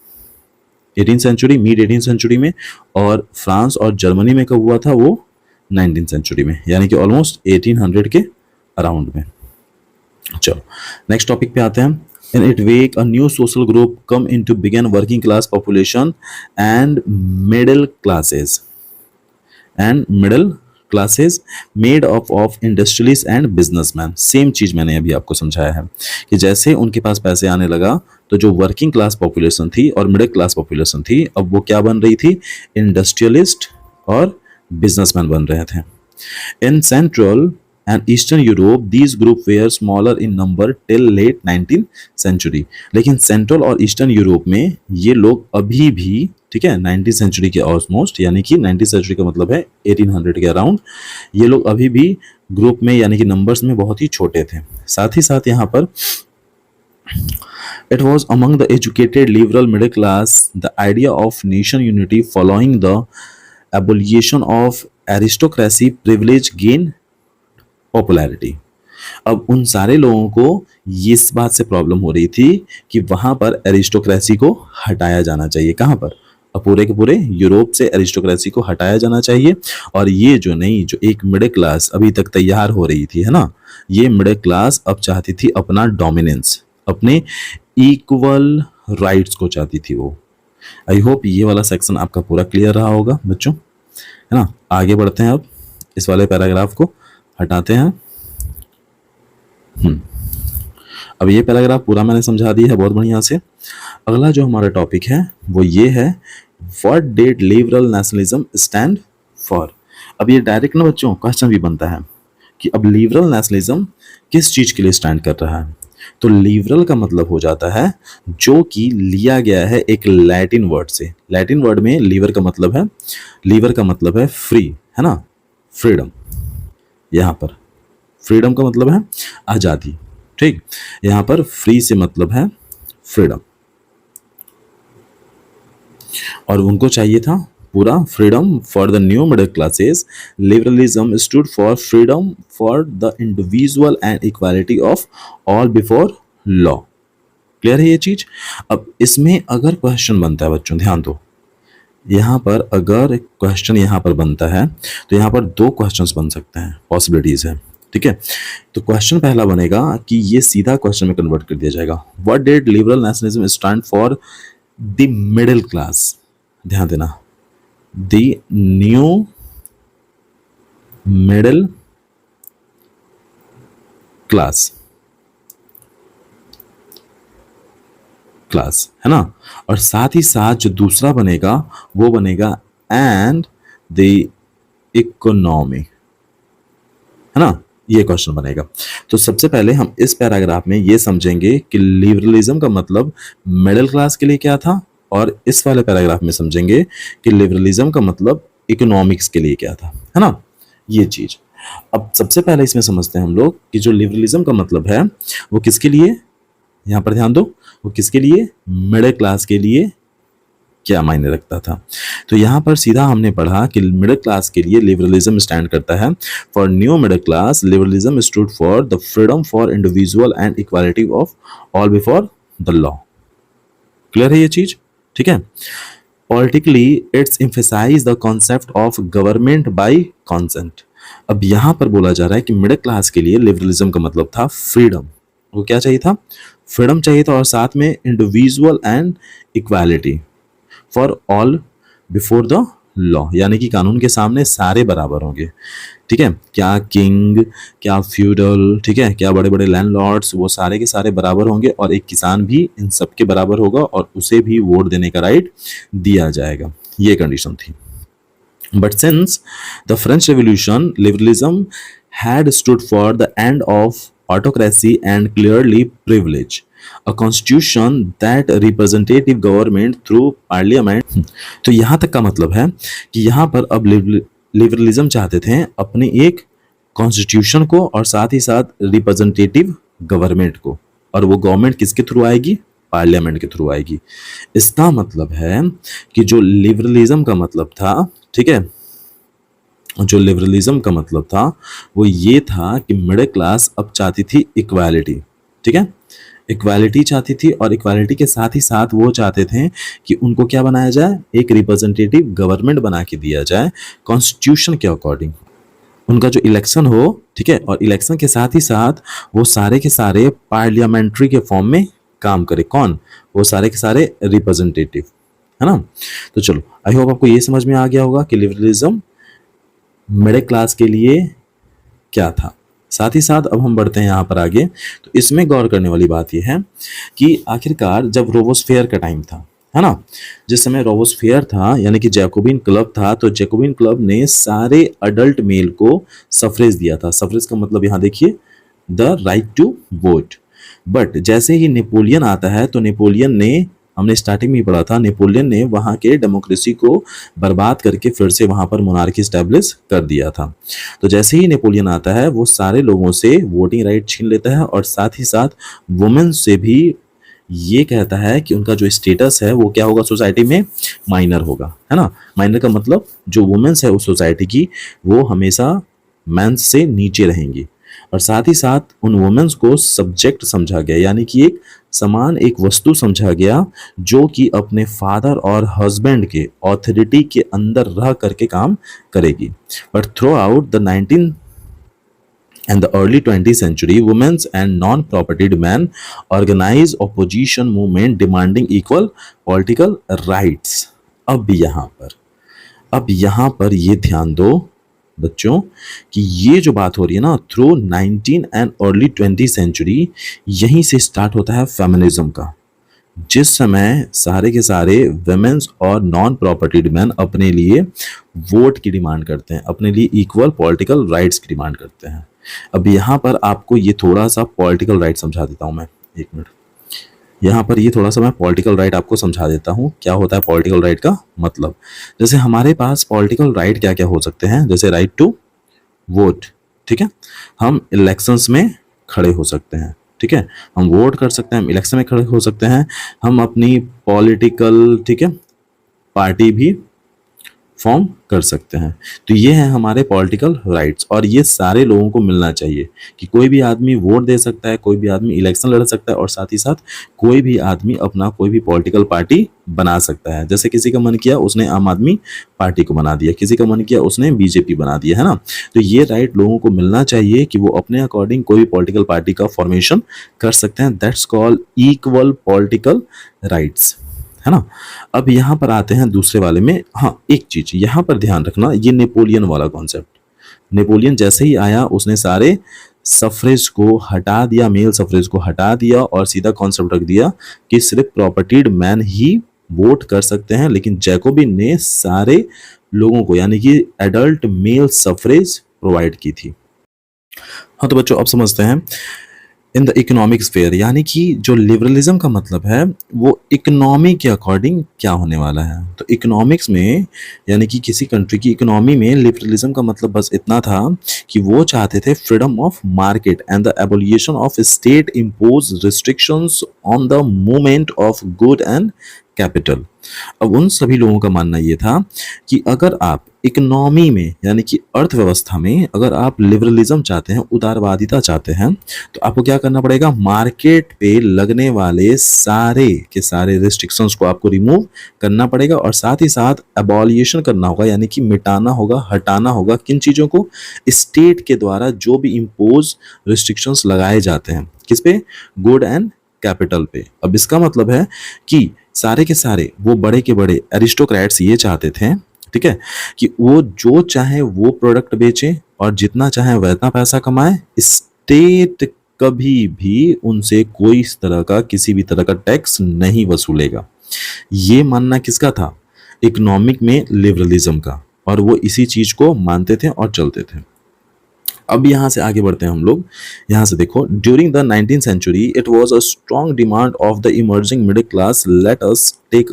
18th century, mid 18th century में। और फ्रांस और जर्मनी में कब हुआ था? वो 19th सेंचुरी में, यानी कि ऑलमोस्ट 1800 के अराउंड में। चलो नेक्स्ट टॉपिक पे आते हैं। In it wake a new social group come into began working class population and middle classes made up of industrialist and businessman. Same चीज मैंने अभी आपको समझाया है कि जैसे उनके पास पैसे आने लगा तो जो वर्किंग क्लास पॉपुलेशन थी और मिडिल क्लास पॉपुलेशन थी, अब वो क्या बन रही थी? इंडस्ट्रियलिस्ट और बिजनेसमैन बन रहे थे। In central and eastern Europe these group were smaller in number till late 19th century. लेकिन सेंट्रल और ईस्टर्न यूरोप में ये लोग अभी भी, ठीक है, 19th सेंचुरी के ऑलमोस्ट, यानी कि 19th सेंचुरी का मतलब है 1800 के अराउंड, ये लोग अभी भी ग्रुप में यानी कि नंबर्स में बहुत ही छोटे थे। साथ ही साथ यहाँ पर it was among the educated liberal middle class the idea of nation unity following the abolition of aristocracy privilege gained popularity। अब उन सारे लोगों को इस बात से प्रॉब्लम हो रही थी कि वहां पर एरिस्टोक्रेसी को हटाया जाना चाहिए। कहां पर? अब पूरे के पूरे यूरोप से एरिस्टोक्रेसी को हटाया जाना चाहिए, और ये जो एक मिडिल क्लास अभी तक तैयार हो रही थी, है ना, ये मिडिल क्लास अब चाहती थी अपना डोमिनेंस, अपने इक्वल राइट्स को चाहती थी वो। आई होप ये वाला सेक्शन आपका पूरा क्लियर रहा होगा बच्चों, है ना। आगे बढ़ते हैं, अब इस वाले पैराग्राफ को हटाते हैं। अब ये पैराग्राफ पूरा मैंने समझा दिया है बहुत बढ़िया से। अगला जो हमारा टॉपिक है वो ये है, what did liberal nationalism stand for. अब ये डायरेक्ट ना बच्चों क्वेश्चन भी बनता है कि अब लिबरल नेशनलिज्म किस चीज के लिए स्टैंड कर रहा है। तो लिबरल का मतलब हो जाता है जो कि लिया गया है एक लैटिन वर्ड से। लैटिन वर्ड में लीवर का मतलब है फ्री, है ना, फ्रीडम। यहाँ पर फ्रीडम का मतलब है आज़ादी, ठीक। यहाँ पर फ्री से मतलब है फ्रीडम। और उनको चाहिए था पूरा freedom for the new middle classes. Liberalism stood for freedom for the individual and equality of all before law. Clear है ये चीज? अब इसमें अगर क्वेश्चन बनता है बच्चों, ध्यान दो, यहाँ पर अगर क्वेश्चन यहाँ पर बनता है तो यहाँ पर दो क्वेश्चंस बन सकते हैं, पॉसिबिलिटीज है। ठीक है, तो क्वेश्चन पहला बनेगा कि ये सीधा क्वेश्चन में कन्वर्ट कर दिया जाएगा, what did liberal nationalism stand for the middle class. ध्यान देना, द न्यू मिडिल क्लास है ना। और साथ ही साथ जो दूसरा बनेगा वो बनेगा एंड द इकोनॉमी, है ना, ये क्वेश्चन बनेगा। तो सबसे पहले हम इस पैराग्राफ में ये समझेंगे कि लिबरलिज्म का मतलब मिडिल क्लास के लिए क्या था, और इस वाले पैराग्राफ में समझेंगे कि लिबरलिज्म का मतलब इकोनॉमिक्स के लिए क्या था, है ना, ये चीज। अब सबसे पहले इसमें समझते हैं हम लोग कि जो लिबरलिज्म का मतलब है वो किसके लिए, यहां पर ध्यान दो, वो किसके लिए, मिडिल क्लास के लिए क्या मायने रखता था। तो यहां पर सीधा हमने पढ़ा कि मिडिल क्लास के लिए लिबरलिज्म स्टैंड करता है for new middle class, liberalism stood for the freedom for individual and equality of all before the law. Clear है ये चीज? ठीक है। Politically it's emphasize the concept of government by consent. अब यहां पर बोला जा रहा है कि मिडिल क्लास के लिए लिबरलिज्म का मतलब था फ्रीडम। वो क्या चाहिए था, फ्रीडम चाहिए था, और साथ में individual and equality for all before the law, यानी कि कानून के सामने सारे बराबर होंगे। ठीक है, क्या किंग, क्या फ्यूडल, ठीक है, क्या बड़े बड़े लैंडलॉर्ड्स, वो सारे के सारे बराबर होंगे, और एक किसान भी इन सब के बराबर होगा और उसे भी वोट देने का राइट दिया जाएगा। ये कंडीशन थी। But since the French Revolution, liberalism had stood for the end of autocracy and clearly privilege. A constitution that representative government through parliament. तो यहाँ तक का मतलब है कि यहाँ पर अब लिबरलिज्म चाहते थे अपने एक कॉन्स्टिट्यूशन को और साथ ही साथ रिप्रेजेंटेटिव गवर्नमेंट को, और वो गवर्नमेंट किसके थ्रू आएगी, पार्लियामेंट के थ्रू आएगी। इसका मतलब है कि जो लिबरलिज्म का मतलब था, ठीक है, जो लिबरलिज्म का मतलब था वो ये था कि मिडिल क्लास अब चाहती थी इक्वालिटी। ठीक है, इक्वालिटी चाहती थी, और इक्वालिटी के साथ ही साथ वो चाहते थे कि उनको क्या बनाया जाए, एक रिप्रेजेंटेटिव गवर्नमेंट बना के दिया जाए कॉन्स्टिट्यूशन के अकॉर्डिंग, उनका जो इलेक्शन हो, ठीक है, और इलेक्शन के साथ ही साथ वो सारे के सारे पार्लियामेंट्री के फॉर्म में काम करे। कौन, वो सारे के सारे रिप्रेजेंटेटिव, है ना। तो चलो, आई होप आपको ये समझ में आ गया होगा कि लिबरलिज्म मिडिल क्लास के लिए क्या था। साथ ही साथ अब हम बढ़ते हैं यहाँ पर आगे। तो इसमें गौर करने वाली बात यह है कि आखिरकार जब रोबोस्फेयर का टाइम था, है ना, जिस समय रोबोस्फेयर था यानी कि जैकोबिन क्लब था, तो जैकोबिन क्लब ने सारे अडल्ट मेल को सफरेज दिया था। सफरेज का मतलब यहाँ देखिए, the right to vote. But जैसे ही नेपोलियन आता है तो नेपोलियन ने, हमने स्टार्टिंग में ही पढ़ा था, नेपोलियन ने वहाँ के डेमोक्रेसी को बर्बाद करके फिर से वहाँ पर मोनार्की स्टैब्लिश कर दिया था। तो जैसे ही नेपोलियन आता है वो सारे लोगों से वोटिंग राइट छीन लेता है, और साथ ही साथ वुमेन से भी ये कहता है कि उनका जो स्टेटस है वो क्या होगा सोसाइटी में, माइनर होगा, है ना। माइनर का मतलब जो वुमेन्स है उस सोसाइटी की वो हमेशा मेंस से नीचे रहेंगी, और साथ ही साथ उन वुमेन्स को सब्जेक्ट समझा गया, यानी कि एक समान एक वस्तु समझा गया जो कि अपने फादर और हस्बैंड के ऑथोरिटी के अंदर रह करके काम करेगी। But through out the 19th and the early 20th century, women and non-propertied men organized opposition movement demanding equal political rights. अब यहाँ पर ये ध्यान दो बच्चों कि ये जो बात हो रही है ना, through 19 and early 20th century, यहीं से स्टार्ट होता है फेमिनिज्म का। जिस समय सारे के सारे वुमेन्स और नॉन प्रॉपर्टीड मैन अपने लिए वोट की डिमांड करते हैं, अपने लिए इक्वल पॉलिटिकल राइट्स की डिमांड करते हैं। अब यहाँ पर आपको ये थोड़ा सा पॉलिटिकल राइट समझा देता हूँ मैं, एक मिनट। यहाँ पर ये थोड़ा सा मैं पॉलिटिकल राइट आपको समझा देता हूँ क्या होता है पॉलिटिकल राइट का मतलब। जैसे हमारे पास पॉलिटिकल राइट क्या क्या हो सकते हैं, जैसे राइट टू वोट, ठीक है, हम इलेक्शंस में खड़े हो सकते हैं, ठीक है, हम वोट कर सकते हैं, हम इलेक्शन में खड़े हो सकते हैं, हम अपनी पॉलिटिकल, ठीक है, पार्टी भी फॉर्म कर सकते हैं। तो ये है हमारे पॉलिटिकल राइट्स, और ये सारे लोगों को मिलना चाहिए कि कोई भी आदमी वोट दे सकता है, कोई भी आदमी इलेक्शन लड़ सकता है, और साथ ही साथ कोई भी आदमी अपना कोई भी पॉलिटिकल पार्टी बना सकता है। जैसे किसी का मन किया उसने आम आदमी पार्टी को बना दिया, किसी का मन किया उसने बीजेपी बना दिया, है ना। तो ये राइट लोगों को मिलना चाहिए कि वो अपने अकॉर्डिंग कोई भी पॉलिटिकल पार्टी का फॉर्मेशन कर सकते हैं। That's called equal political rights, है ना। अब यहाँ पर आते हैं दूसरे वाले में। हाँ, एक चीज यहाँ पर ध्यान रखना, ये नेपोलियन वाला कॉन्सेप्ट। नेपोलियन जैसे ही आया उसने सारे सफरेज को हटा दिया, मेल सफरेज को हटा दिया, और सीधा कॉन्सेप्ट रख दिया कि सिर्फ प्रॉपर्टीड मैन ही वोट कर सकते हैं। लेकिन जैकोबिन ने सारे लोगों को यानी कि एडल्ट मेल सफरेज प्रोवाइड की थी। हाँ तो बच्चों अब समझते हैं इन द इकोनॉमिक स्फेयर, यानी कि जो लिबरलिज्म का मतलब है वो इकोनॉमी के अकॉर्डिंग क्या होने वाला है। तो इकोनॉमिक्स में यानी कि किसी कंट्री की इकोनॉमी में लिबरलिज्म का मतलब बस इतना था कि वो चाहते थे freedom of market and the abolition of state impose restrictions on the movement of good and capital. अब उन सभी लोगों का मानना ये था कि अगर आप इकोनॉमी में यानी कि अर्थव्यवस्था में अगर आप लिबरलिज्म चाहते हैं, उदारवादिता चाहते हैं, तो आपको क्या करना पड़ेगा, मार्केट पे लगने वाले सारे के सारे रिस्ट्रिक्शंस को आपको रिमूव करना पड़ेगा, और साथ ही साथ एबॉलिशन करना होगा यानी कि मिटाना होगा, हटाना होगा किन चीज़ों को, स्टेट के द्वारा जो भी इम्पोज रिस्ट्रिक्शंस लगाए जाते हैं, किस पे, गुड एंड कैपिटल पे। अब इसका मतलब है कि सारे के सारे वो बड़े के बड़े एरिस्टोक्रेट्स ये चाहते थे, ठीक है, कि वो जो चाहे वो प्रोडक्ट बेचे और जितना चाहे वैतना पैसा कमाए, स्टेट कभी भी उनसे कोई इस तरह का किसी भी तरह का टैक्स नहीं वसूलेगा। ये मानना किसका था, इकोनॉमिक में लिबरलिज्म का, और वो इसी चीज को मानते थे और चलते थे। अब यहाँ से आगे बढ़ते हैं हम लोग। यहाँ से देखो, during the 19th century it was a strong demand of the emerging middle class. Let us take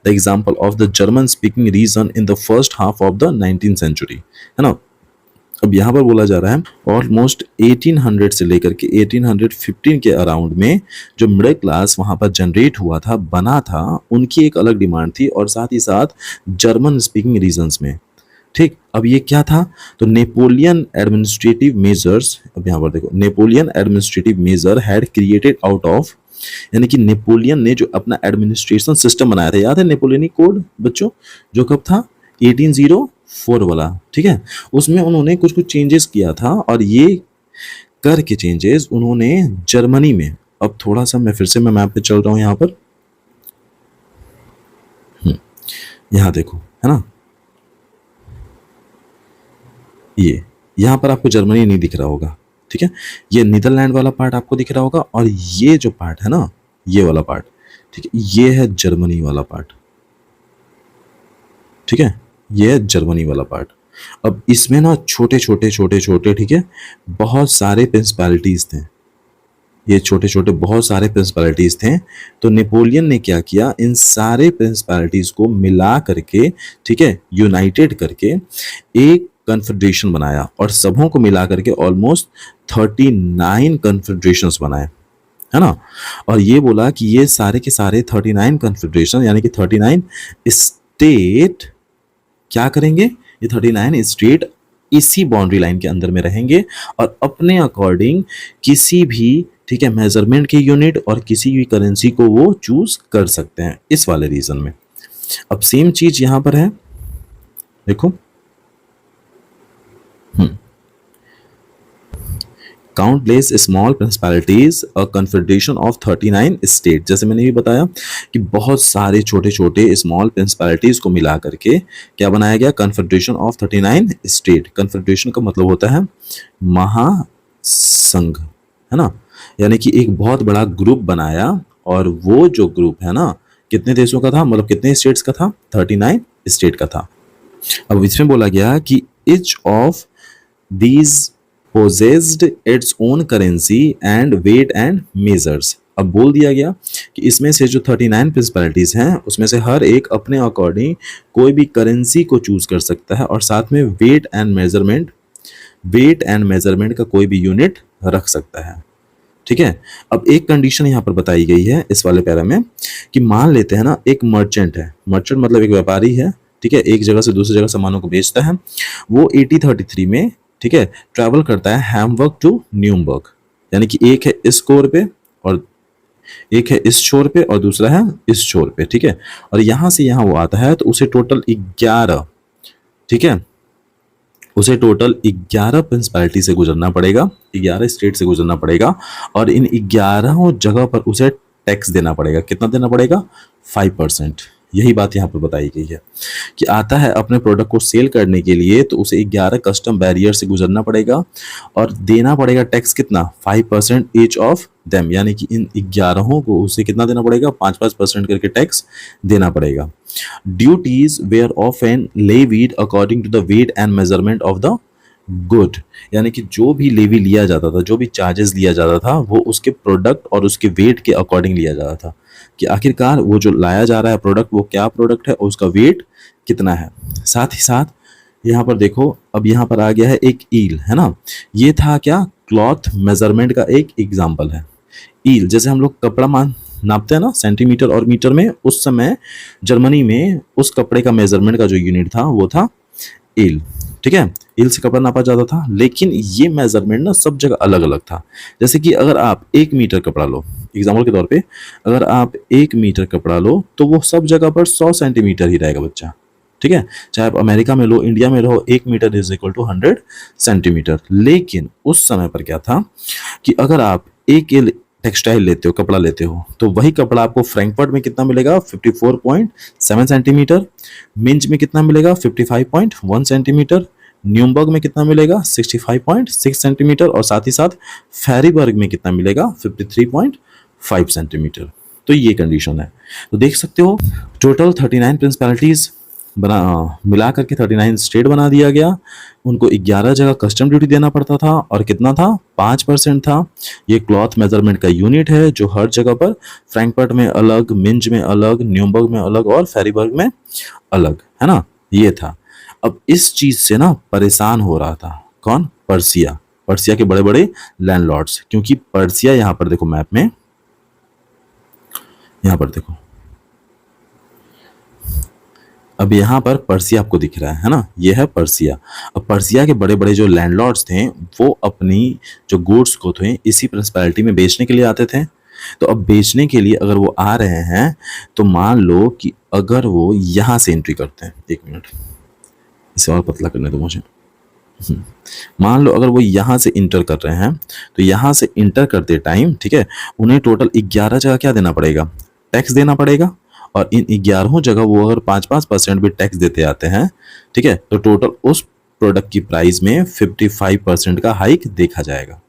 the example of the German speaking region in the first half of the 19th century, है ना। अब यहाँ पर बोला जा रहा है almost 1800 से लेकर के 1815 के अराउंड में जो मिडिल क्लास वहाँ पर जनरेट हुआ था, बना था, उनकी एक अलग डिमांड थी, और साथ ही साथ जर्मन स्पीकिंग रीजन्स में, ठीक। अब ये क्या था, तो नेपोलियन एडमिनिस्ट्रेटिव मेजर्स, अब यहाँ पर देखो, Napoleon administrative measure had created out of, यानी कि नेपोलियन ने जो अपना एडमिनिस्ट्रेशन सिस्टम बनाया था, याद है नेपोलियनिक कोड बच्चों, जो कब था, 1804 वाला, ठीक है, उसमें उन्होंने कुछ कुछ चेंजेस किया था, और ये करके चेंजेस उन्होंने जर्मनी में, अब थोड़ा सा मैं फिर से मैं मैप पे चल रहा हूँ यहाँ पर, यहाँ देखो, है ना, ये यहाँ पर आपको जर्मनी नहीं दिख रहा होगा, ठीक है, ये नीदरलैंड वाला पार्ट आपको दिख रहा होगा, और ये जो पार्ट है ना, ये वाला पार्ट, ठीक है, ये है जर्मनी वाला पार्ट, ठीक है, ये है जर्मनी वाला पार्ट। अब इसमें ना छोटे छोटे छोटे छोटे, ठीक है, बहुत सारे प्रिंसिपैलिटीज थे, ये छोटे छोटे बहुत सारे प्रिंसिपैलिटीज थे। तो नेपोलियन ने क्या किया, इन सारे प्रिंसिपैलिटीज को मिला करके, ठीक है, यूनाइटेड करके एक कन्फेडरेशन बनाया, और सबों को मिला करके ऑलमोस्ट 39 कन्फेडरेशंस बनाए, है ना। और ये बोला कि ये सारे के सारे 39 कन्फेडरेशन यानी कि 39 स्टेट क्या करेंगे, ये 39 स्टेट इसी बाउंड्री लाइन के अंदर में रहेंगे, और अपने अकॉर्डिंग किसी भी, ठीक है, मेजरमेंट के यूनिट और किसी भी करेंसी को वो चूज कर सकते हैं इस वाले रीजन में। अब सेम चीज यहां पर है, देखो, countless small principalities a confederation of 39 state. जैसे मैंने भी बताया कि बहुत सारे छोटे छोटे स्मॉल प्रिंसिपैलिटीज को मिला करके क्या बनाया गया, कन्फेडरेशन ऑफ 39 स्टेट। कन्फेडरेशन का मतलब होता है महासंघ, है ना, यानी कि एक बहुत बड़ा ग्रुप बनाया, और वो जो ग्रुप है ना, कितने देशों का था, मतलब कितने स्टेट्स का था, 39 स्टेट का था। अब इसमें बोला गया कि each of these possessed its own currency and weight and measures। अब बोल दिया गया कि इसमें से जो 39 प्रिंसिपैलिटीज हैं उसमें से हर एक अपने अकॉर्डिंग कोई भी करेंसी को चूज कर सकता है, और साथ में वेट एंड मेजरमेंट का कोई भी यूनिट रख सकता है, ठीक है। अब एक कंडीशन यहाँ पर बताई गई है इस वाले पैरा में कि मान लेते हैं ना, एक मर्चेंट है, मर्चेंट मतलब एक व्यापारी है, ठीक है, एक जगह से दूसरी जगह सामानों को बेचता है। वो 1833 में, ठीक है, ट्रैवल करता है हैमबर्ग टू न्यूमबर्ग, यानी कि एक है इस कोर पे और एक है इस छोर पे और दूसरा है इस छोर पे, ठीक है। और यहां से यहां वो आता है तो उसे टोटल 11, ठीक है, उसे टोटल 11 प्रिंसिपैलिटी से गुजरना पड़ेगा, 11 स्टेट से गुजरना पड़ेगा, और इन 11 जगह पर उसे टैक्स देना पड़ेगा। कितना देना पड़ेगा? 5%। यही बात यहाँ पर बताई गई है कि आता है अपने प्रोडक्ट को सेल करने के लिए तो उसे 11 कस्टम बैरियर से गुजरना पड़ेगा और देना पड़ेगा टैक्स कितना? 5% ईच ऑफ देम, यानी कि इन 11 को उसे कितना देना पड़ेगा? 5-5% करके टैक्स देना पड़ेगा। Duties were often levied according to the weight and measurement of the good, यानी कि जो भी लेवी लिया जाता था, जो भी चार्जेस लिया जाता था, वो उसके प्रोडक्ट और उसके वेट के अकॉर्डिंग लिया जाता था कि आखिरकार वो जो लाया जा रहा है प्रोडक्ट, वो क्या प्रोडक्ट है और उसका वेट कितना है। साथ ही साथ यहाँ पर देखो, अब यहाँ पर आ गया है एक ईल, है ना, ये था क्या? क्लॉथ मेजरमेंट का एक एग्जाम्पल है। ईल, जैसे हम लोग कपड़ा नापते हैं ना सेंटीमीटर और मीटर में, उस समय जर्मनी में उस कपड़े का मेजरमेंट का जो यूनिट था वो था ईल, ठीक है। ईल से कपड़ा नापा जाता था, लेकिन ये मेजरमेंट ना सब जगह अलग अलग था। जैसे कि अगर आप 1 मीटर कपड़ा लो, एग्जाम्पल के तौर पे, अगर आप 1 मीटर कपड़ा लो तो वो सब जगह पर 100 सेंटीमीटर ही रहेगा बच्चा, ठीक है। चाहे आप अमेरिका में लो, इंडिया में रहो, 1 metre is equal to 100 centimetre. लेकिन उस समय पर क्या था कि अगर आप एक टेक्सटाइल लेते हो, कपड़ा लेते हो, तो वही कपड़ा आपको फ्रैंकफर्ट में कितना मिलेगा? 54.7 सेंटीमीटर। मिंज में कितना मिलेगा? 55.1 सेंटीमीटर। न्यूमबर्ग में कितना मिलेगा? 65.6 सेंटीमीटर। और साथ ही साथ फैरीबर्ग में कितना मिलेगा? 53.5 सेंटीमीटर। तो ये कंडीशन है। तो देख सकते हो टोटल 39 प्रिंसिपैलिटीज बना मिला करके 39 स्टेट बना दिया गया। उनको 11 जगह कस्टम ड्यूटी देना पड़ता था और कितना था? 5% था। ये क्लॉथ मेजरमेंट का यूनिट है जो हर जगह पर फ्रैंकफर्ट में अलग, मिंज में अलग, न्यूमबर्ग में अलग और फैरीबर्ग में अलग, है ना, ये था। अब इस चीज से ना परेशान हो रहा था कौन? पर्सिया, पर्सिया के बड़े बड़े लैंडलॉर्ड्स, क्योंकि पर्सिया यहाँ पर देखो मैप में, यहाँ पर देखो, अब यहाँ पर पर्सिया आपको दिख रहा है ना, ये है पर्सिया। अब पर्सिया के बड़े बड़े जो लैंडलॉर्ड्स थे वो अपनी जो गुड्स को थे इसी प्रिंसिपैलिटी में बेचने के लिए आते थे। तो अब बेचने के लिए अगर वो आ रहे हैं तो मान लो कि अगर वो यहाँ से एंट्री करते हैं, 1 मिनट इसे और पतला करने दो मुझे। मान लो अगर वो यहाँ से इंटर कर रहे हैं तो यहाँ से इंटर करते टाइम, ठीक है, उन्हें टोटल 11 जगह क्या देना पड़ेगा? टैक्स देना पड़ेगा। और इन 11 जगह वो अगर 5-5% भी टैक्स देते आते हैं, ठीक है, तो टोटल उस प्रोडक्ट की प्राइस में 55% का हाइक देखा जाएगा।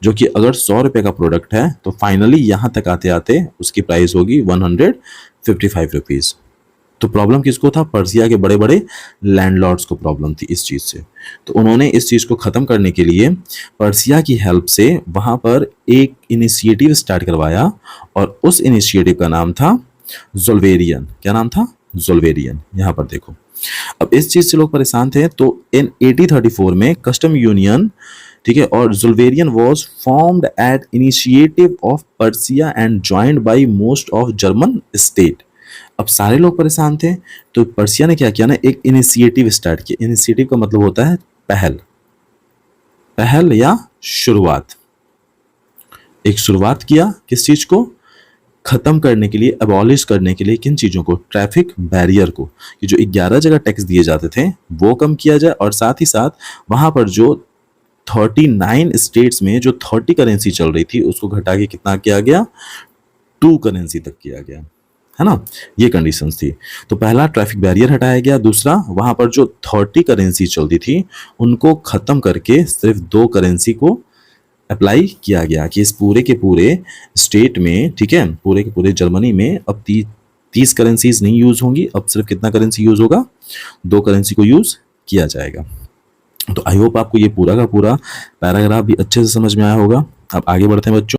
जो कि अगर 100 रुपए का प्रोडक्ट है तो फाइनली यहाँ तक आते आते उसकी प्राइस होगी 155 रुपीज। तो प्रॉब्लम किसको था? पर्सिया के बड़े बड़े लैंडलॉर्ड्स को प्रॉब्लम थी इस चीज से। तो उन्होंने इस चीज को खत्म करने के लिए पर्सिया की हेल्प से वहां पर एक इनिशिएटिव स्टार्ट करवाया और उस इनिशिएटिव का नाम था ज़ोल्वेरियन। क्या नाम था? ज़ोल्वेरियन। यहाँ पर देखो, अब इस चीज से लोग परेशान थे तो इन 1834 में कस्टम यूनियन, ठीक है, और Zollverein was formed at initiative of Prussia and joined by most of German state. अब सारे लोग परेशान थे तो पर्सिया ने क्या किया ना, एक इनिशिएटिव स्टार्ट किया। इनिशिएटिव का मतलब होता है पहल, पहल या शुरुआत। एक शुरुआत किया किस चीज को? खत्म करने के लिए, अबॉलिश करने के लिए। किन चीजों को? ट्रैफिक बैरियर को, कि जो 11 जगह टैक्स दिए जाते थे वो कम किया जाए और साथ ही साथ वहां पर जो 39 स्टेट्स में जो 30 करेंसी चल रही थी उसको घटा के कितना किया गया? 2 करेंसी तक किया गया, है ना। ये कंडीशंस थी। तो पहला ट्रैफिक बैरियर हटाया गया, दूसरा वहां पर जो 30 करेंसी चलती थी उनको खत्म करके सिर्फ 2 करेंसी को अप्लाई किया गया कि इस पूरे के पूरे स्टेट में, ठीक है, पूरे के पूरे जर्मनी में अब 30 करेंसीज नहीं यूज होंगी। अब सिर्फ कितना करेंसी यूज होगा? 2 करेंसी को यूज किया जाएगा। तो आई होप आपको ये पूरा का पूरा पैराग्राफ भी अच्छे से समझ में आया होगा। अब आगे बढ़ते हैं बच्चों।